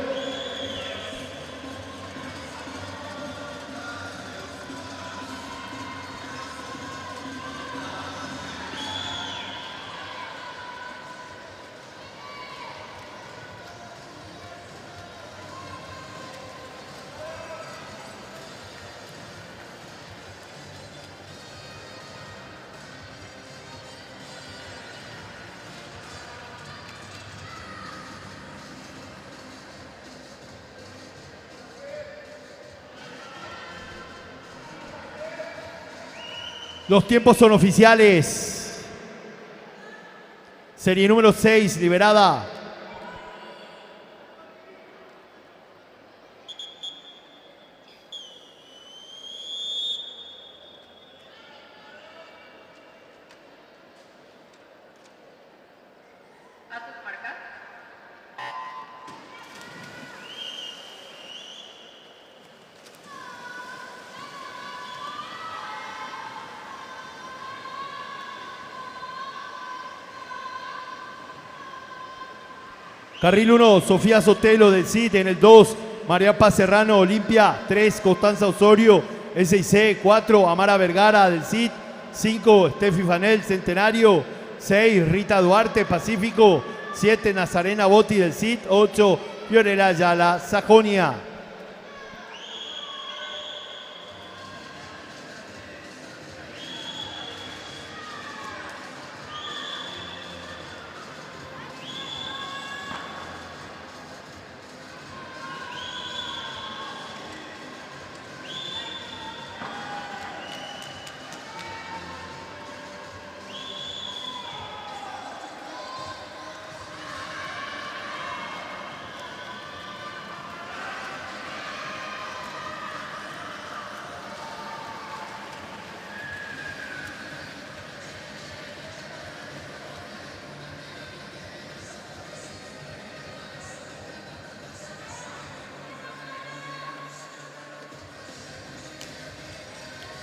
Los tiempos son oficiales. Serie número 6, liberada. Carril 1, Sofía Sotelo del CID. En el 2, María Paz Serrano, Olimpia. 3, Constanza Osorio, SIC. 4, Amara Vergara del CID. 5, Steffi Fanel, Centenario. 6, Rita Duarte, Pacífico. 7, Nazarena Botti del CID. 8, Fiorella Ayala, Sajonia.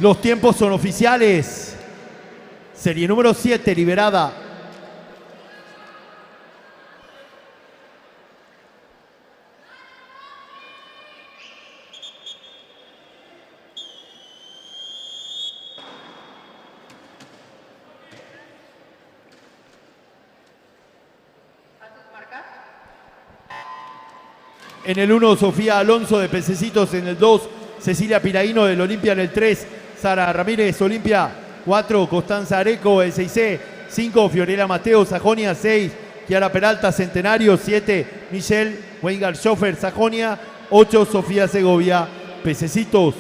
Los tiempos son oficiales. Serie número 7, liberada. En el 1, Sofía Alonso de Pececitos. En el 2, Cecilia Piraíno del Olimpia. En el 3, Sara Ramírez, Olimpia. 4, Constanza Areco, el 6C. 5, Fiorella Mateo, Sajonia. 6, Kiara Peralta, Centenario. 7, Michelle Weigar Schoffer, Sajonia. 8, Sofía Segovia, Pececitos.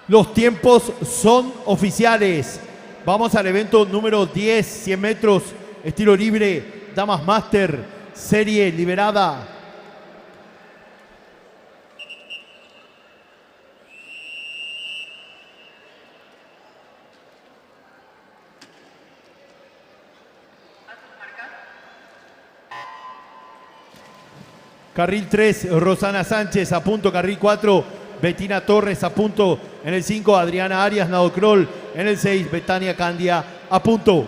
Los tiempos son oficiales. Vamos al evento número 10, 100 metros, estilo libre, Damas Master, serie liberada. Carril 3, Rosana Sánchez, a punto. Carril 4, Betina Torres, a punto. En el 5, Adriana Arias Nadocrol. En el 6, Betania Candia, a punto.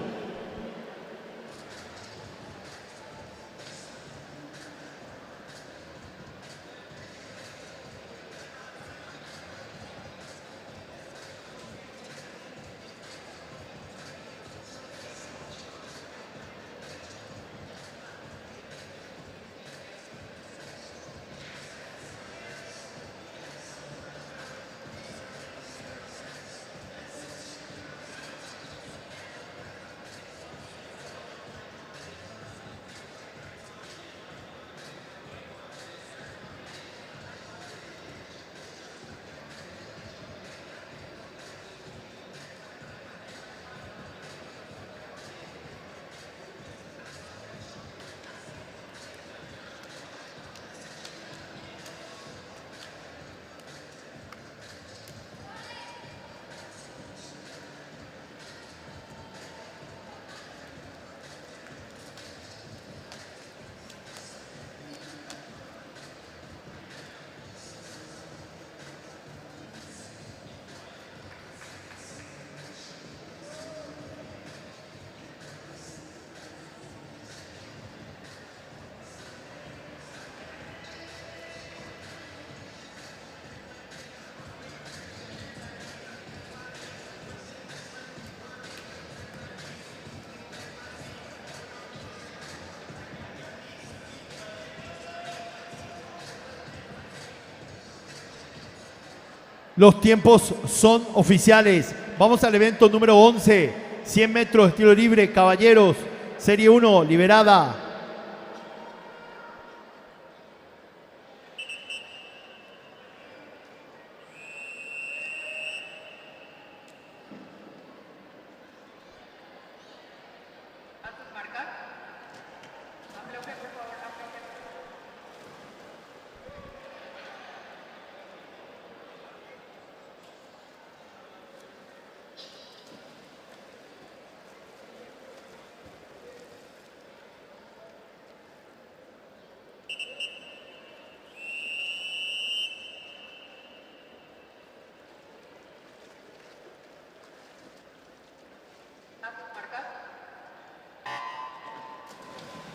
Los tiempos son oficiales. Vamos al evento número 11, 100 metros, estilo libre, caballeros, serie 1, liberada.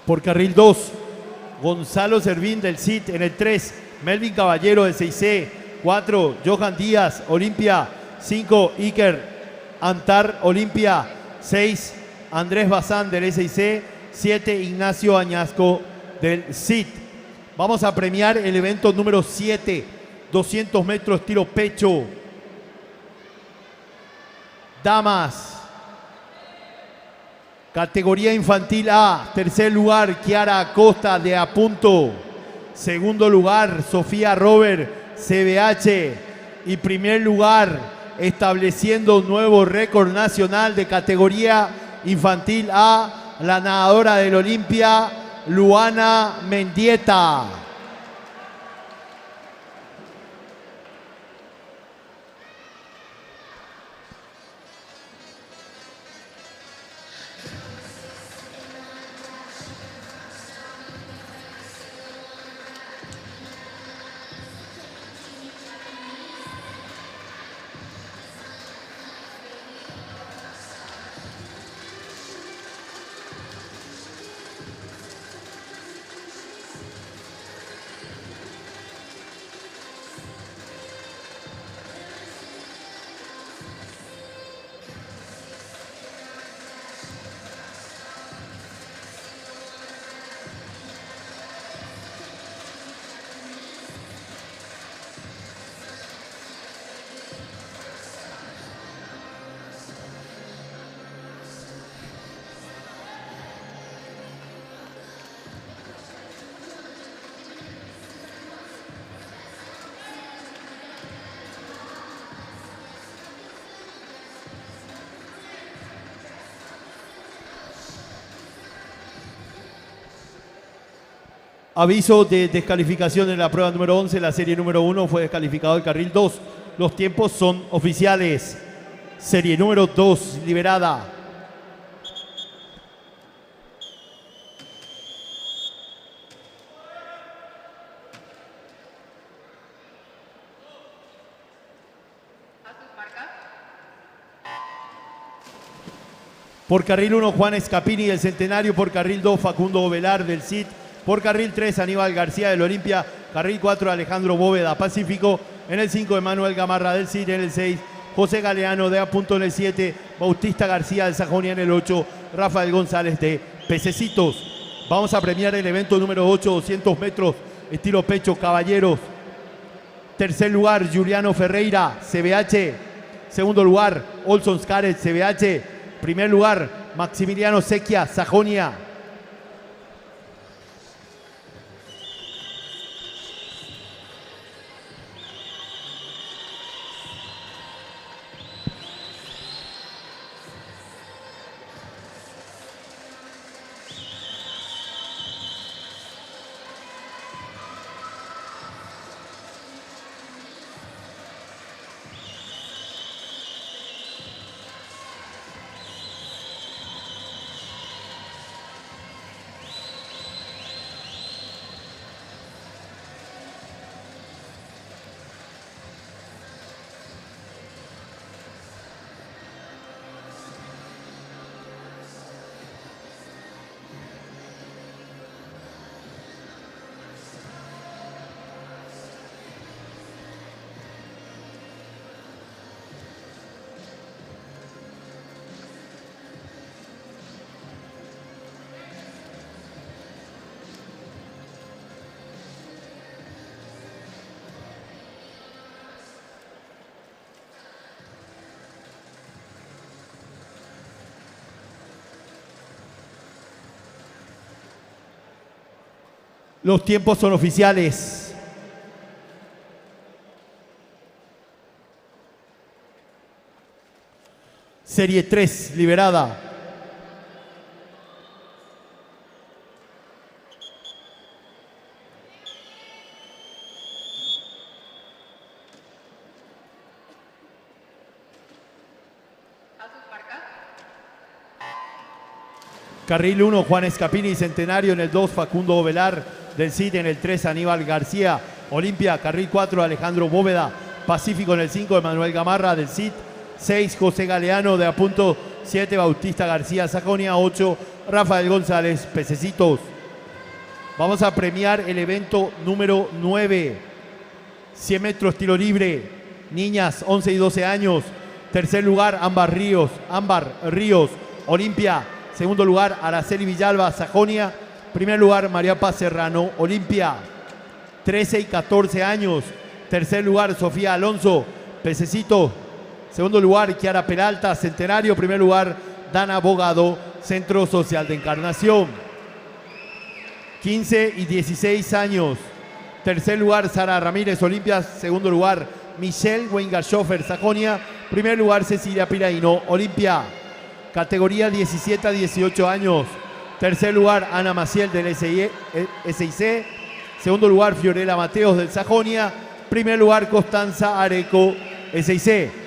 Por carril 2, Gonzalo Servín del CIT en el 3, Melvin Caballero del 6C, 4, Johan Díaz, Olimpia, 5, Iker Antar, Olimpia, 6, Andrés Bazán del S6C, 7, Ignacio Añasco del CIT. Vamos a premiar el evento número 7, 200 metros tiro pecho. Damas. Categoría infantil A, tercer lugar, Kiara Acosta de Apunto. Segundo lugar, Sofía Robert, CBH. Y primer lugar, estableciendo un nuevo récord nacional de categoría infantil A, la nadadora del Olimpia, Luana Mendieta. Aviso de descalificación en la prueba número 11, la serie número 1 fue descalificado el carril 2. Los tiempos son oficiales. Serie número 2 liberada. Por carril 1, Juan Escapini del Centenario. Por carril 2, Facundo Ovelar del CIT. Por carril 3, Aníbal García del Olimpia. Carril 4, Alejandro Bóveda Pacífico. En el 5, Emanuel Gamarra del CIT. En el 6, José Galeano de Apunto. En el 7, Bautista García de Sajonia. En el 8, Rafael González de Pececitos. Vamos a premiar el evento número 8, 200 metros, estilo pecho, caballeros. Tercer lugar, Juliano Ferreira, CBH. Segundo lugar, Olson Scaret, CBH. Primer lugar, Maximiliano Sequia, Sajonia. Los tiempos son oficiales. Serie 3, liberada. Carril 1, Juan Escapini, Centenario. En el 2, Facundo Ovelar del CIT. En el 3, Aníbal García, Olimpia. Carril 4, Alejandro Bóveda Pacífico. En el 5, Emanuel Gamarra del CIT. 6, José Galeano de Apunto. 7, Bautista García, Sajonia. 8, Rafael González, Pececitos. Vamos a premiar el evento número 9. 100 metros tiro libre. Niñas 11 y 12 años. Tercer lugar, Ámbar Ríos, Olimpia. Segundo lugar, Araceli Villalba, Sajonia. Primer lugar, María Paz Serrano, Olimpia. 13 y 14 años. Tercer lugar, Sofía Alonso, Pececito. Segundo lugar, Kiara Peralta, Centenario. Primer lugar, Dana Bogado, Centro Social de Encarnación. 15 y 16 años. Tercer lugar, Sara Ramírez, Olimpia. Segundo lugar, Michelle Wengashofer, Sajonia. Primer lugar, Cecilia Piraino, Olimpia. Categoría 17 a 18 años. Tercer lugar, Ana Maciel del SIC. Segundo lugar, Fiorella Mateos del Sajonia. Primer lugar, Constanza Areco, SIC.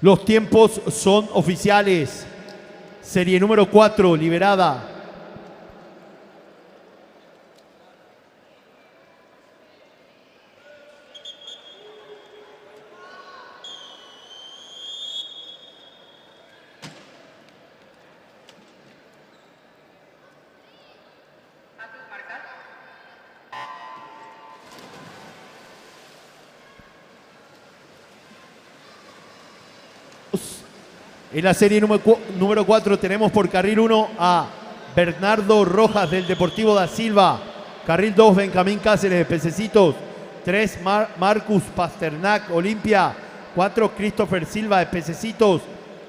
Los tiempos son oficiales. Serie número 4, liberada. En la serie número 4 tenemos por carril 1 a Bernardo Rojas del Deportivo da Silva. Carril 2, Benjamín Cáceres de Pececitos. 3, Marcus Pasternak, Olimpia. 4, Christopher Silva de Pececitos.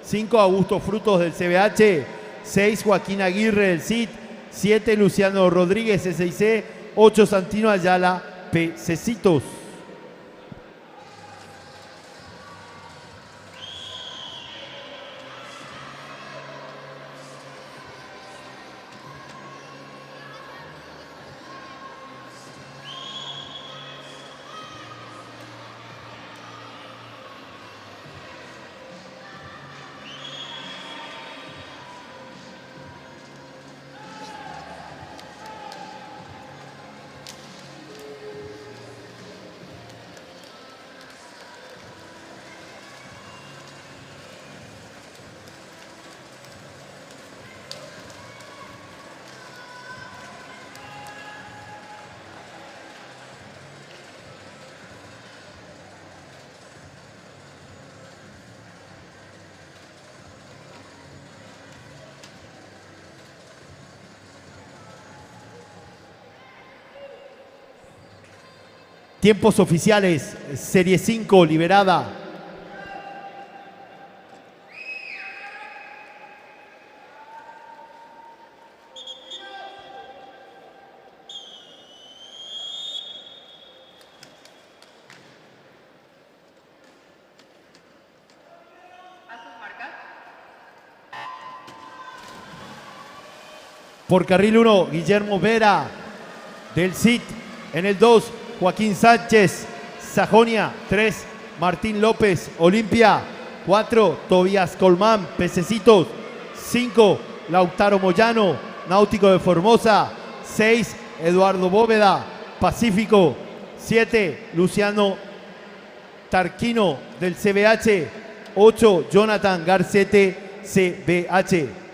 5, Augusto Frutos del CBH. 6, Joaquín Aguirre del CID. 7, Luciano Rodríguez, SIC. 8, Santino Ayala, Pececitos. Tiempos oficiales, serie 5, liberada. Por carril 1, Guillermo Vera del CIT. En el 2, Joaquín Sánchez, Sajonia. 3, Martín López, Olimpia. 4, Tobías Colmán, Pececitos. 5, Lautaro Moyano, Náutico de Formosa. 6, Eduardo Bóveda, Pacífico. 7, Luciano Tarquino del CBH. 8, Jonathan Garcete, CBH.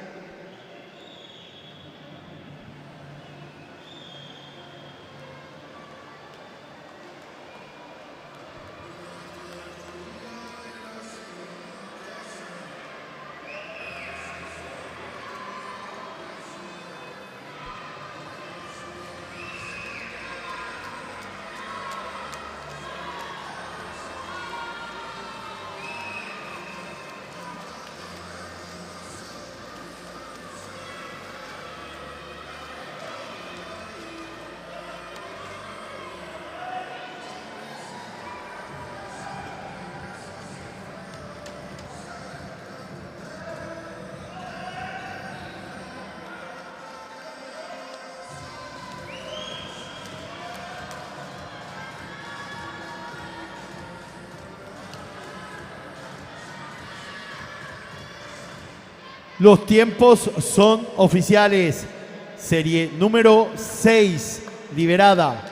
Los tiempos son oficiales. Serie número 6, liberada.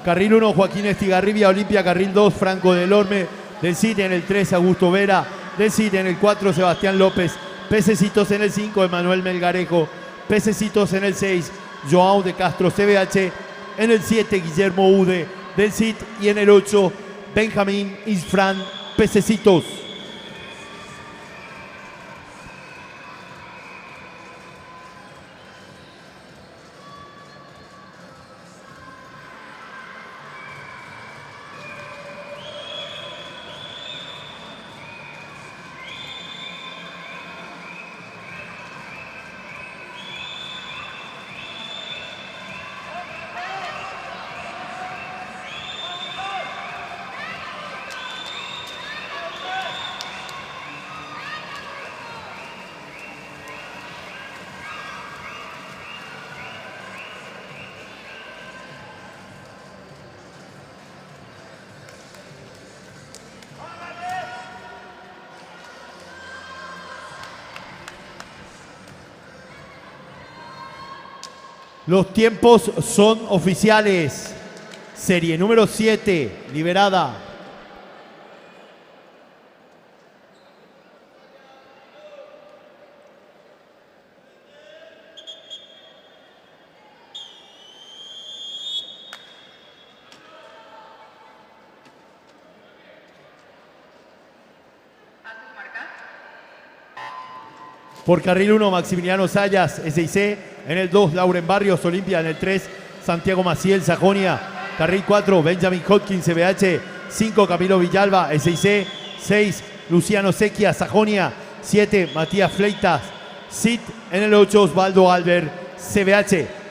Carril 1, Joaquín Estigarribia, Olimpia. Carril 2, Franco Delorme. Del CID en el 3, Augusto Vera. Del CID en el 4, Sebastián López. Pececitos en el 5, Emanuel Melgarejo. Pececitos en el 6, Joao de Castro CBH. En el 7, Guillermo Ude del CID. Y en el 8, Benjamín Isfran Pececitos. Los tiempos son oficiales. Serie número 7, liberada. Por carril 1, Maximiliano Sayas, SIC. En el 2, Lauren Barrios, Olimpia. En el 3, Santiago Maciel, Sajonia. Carril 4, Benjamin Hopkins, CBH. 5, Camilo Villalba, SIC. 6, Luciano Sequia, Sajonia. 7, Matías Fleitas, CID. En el 8, Osvaldo Albert, CBH.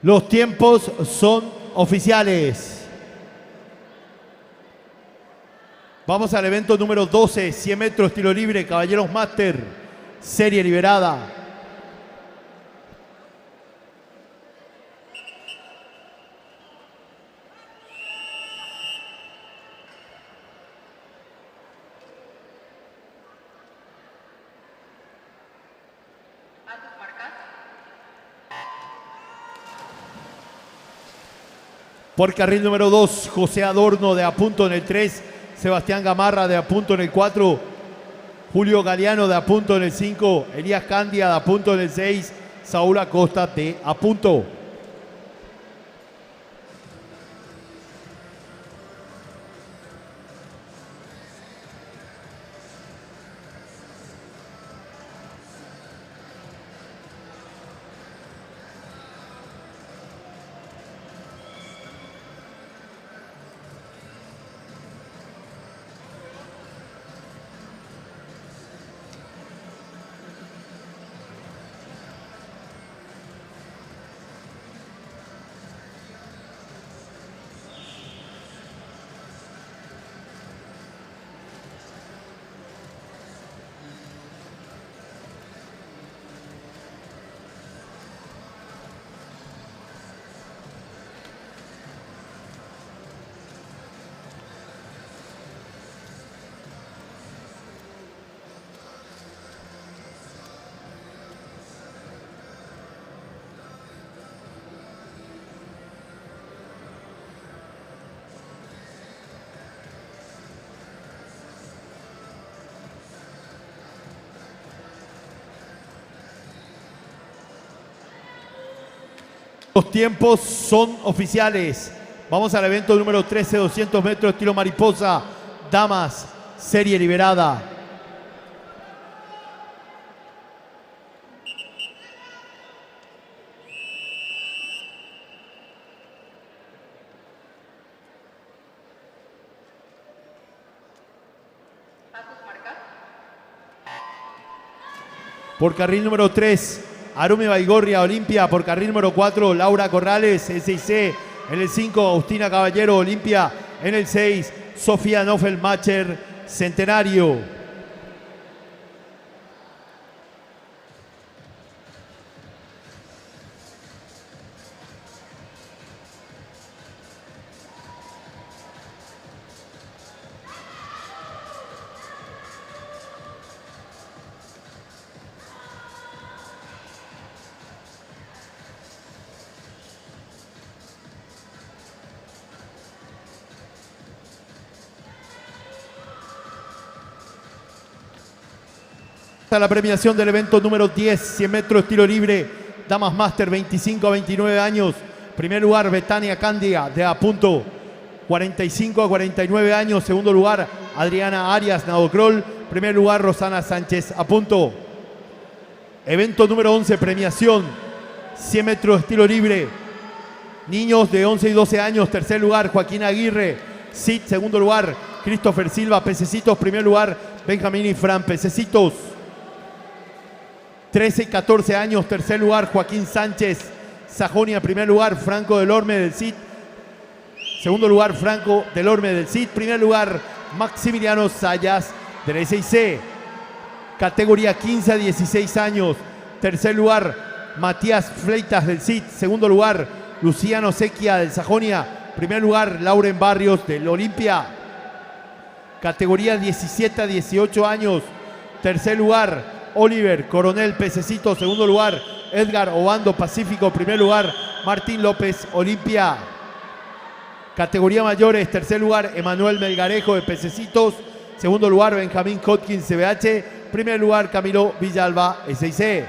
Los tiempos son oficiales. Vamos al evento número 12, 100 metros tiro libre, Caballeros Máster, serie liberada. Por carril número 2, José Adorno de Apunto en el 3, Sebastián Gamarra de Apunto en el 4, Julio Galeano de Apunto en el 5, Elías Candia de Apunto en el 6, Saúl Acosta de Apunto. Los tiempos son oficiales. Vamos al evento número 13, 200 metros estilo mariposa. Damas, serie liberada. Por carril número 3, Arumi Baigorria, Olimpia. Por carril número 4, Laura Corrales, SIC. En el 5, Agustina Caballero, Olimpia. En el 6, Sofía Noffelmacher, Centenario. La premiación del evento número 10, 100 metros estilo libre, Damas Master, 25 a 29 años. Primer lugar, Betania Cándiga, de a punto, 45 a 49 años. Segundo lugar, Adriana Arias, Nadocrol. Primer lugar, Rosana Sánchez, a punto. Evento número 11, premiación, 100 metros estilo libre, niños de 11 y 12 años. Tercer lugar, Joaquín Aguirre, SIT. Segundo lugar, Christopher Silva, Pececitos. Primer lugar, Benjamín y Fran, Pececitos. 13 y 14 años, tercer lugar, Joaquín Sánchez, Sajonia. Primer lugar, Franco Delorme del CID. Segundo lugar, Franco Delorme del CID. Primer lugar, Maximiliano Sayas del SIC. Categoría 15 a 16 años. Tercer lugar, Matías Fleitas del CID. Segundo lugar, Luciano Sequia del Sajonia. Primer lugar, Lauren Barrios del Olimpia. Categoría 17 a 18 años. Tercer lugar, Oliver Coronel, Pececito. Segundo lugar, Edgar Obando, Pacífico. Primer lugar, Martín López, Olimpia. Categoría mayores, tercer lugar, Emanuel Melgarejo de Pececitos. Segundo lugar, Benjamín Hodgkins, CBH. Primer lugar, Camilo Villalba, SIC.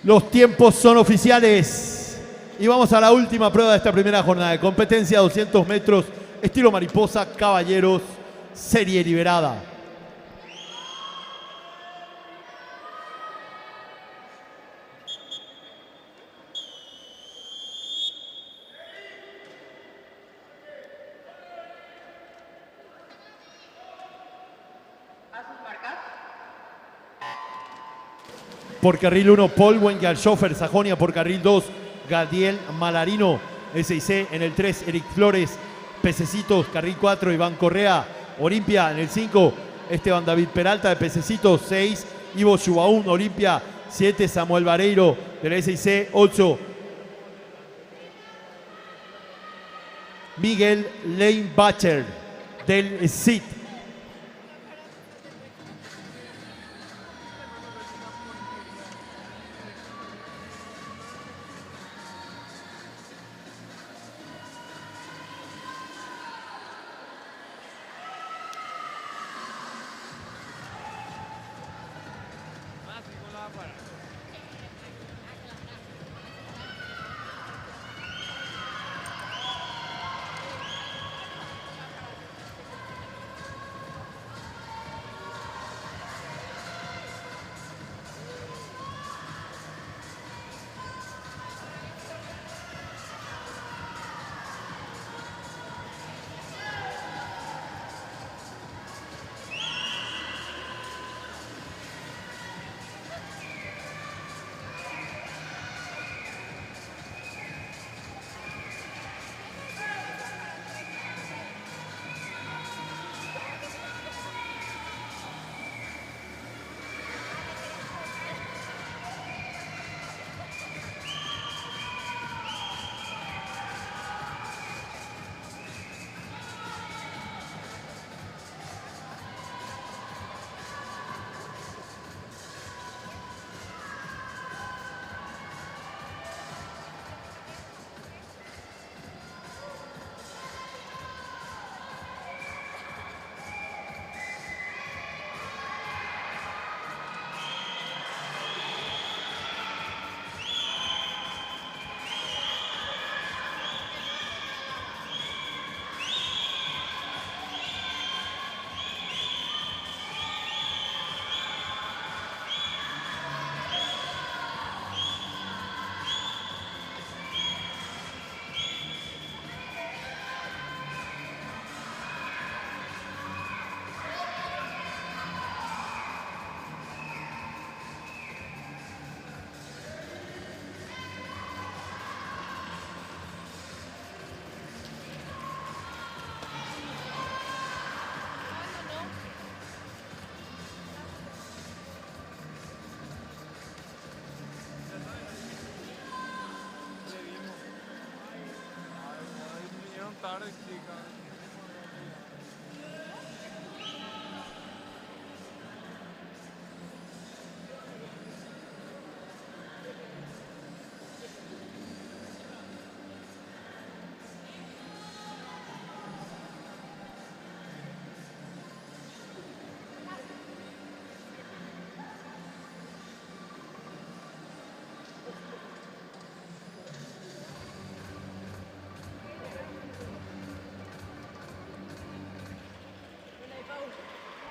Los tiempos son oficiales. Y vamos a la última prueba de esta primera jornada de competencia, 200 metros, estilo mariposa, caballeros, serie liberada. A sus Por carril 1, Paul Wengerhofer, Sajonia. Por carril 2, Gadiel Malarino, SIC. En el 3, Eric Flores, Pececitos. Carril 4, Iván Correa, Olimpia. En el 5, Esteban David Peralta, de Pececitos. 6, Ivo Chubaún, Olimpia. 7, Samuel Vareiro, de la SIC. 8, Miguel Leinbacher, del SIT.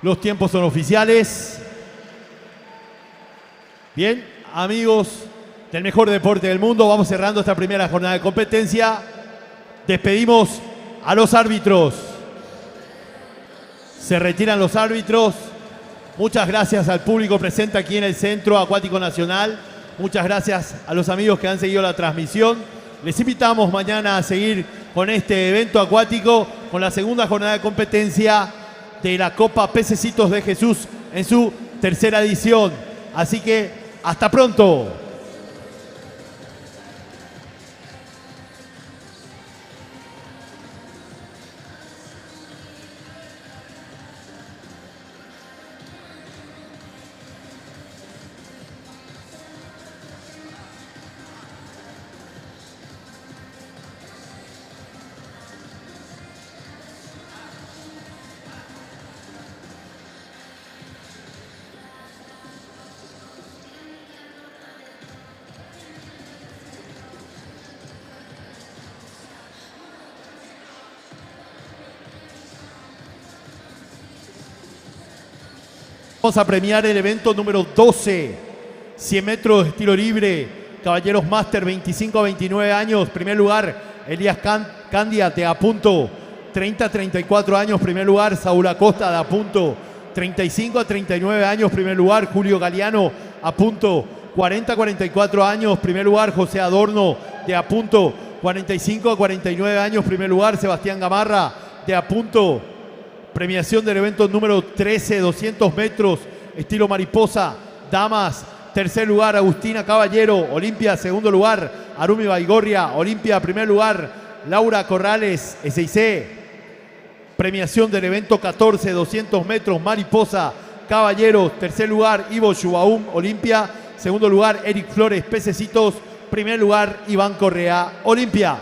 Los tiempos son oficiales. Bien, amigos del mejor deporte del mundo, vamos cerrando esta primera jornada de competencia. Despedimos a los árbitros. Se retiran los árbitros. Muchas gracias al público presente aquí en el Centro Acuático Nacional. Muchas gracias a los amigos que han seguido la transmisión. Les invitamos mañana a seguir con este evento acuático, con la segunda jornada de competencia de la Copa Pececitos de Jesús en su tercera edición. Así que hasta pronto. Vamos a premiar el evento número 12, 100 metros de estilo libre, Caballeros Máster, 25 a 29 años. Primer lugar, Elías Candia, de Apunto, 30 a 34 años. Primer lugar, Saúl Acosta, de Apunto, 35 a 39 años. Primer lugar, Julio Galeano, Apunto, 40 a 44 años, primer lugar José Adorno de Apunto. 45 a 49 años, primer lugar Sebastián Gamarra de Apunto. Premiación del evento número 13, 200 metros, estilo mariposa, damas. Tercer lugar Agustina Caballero, Olimpia. Segundo lugar Arumi Baigorria, Olimpia. Primer lugar Laura Corrales, SIC. Premiación del evento 14, 200 metros, mariposa, caballeros. Tercer lugar Ivo Shubaum, Olimpia. Segundo lugar Eric Flores, Pececitos. Primer lugar Iván Correa, Olimpia.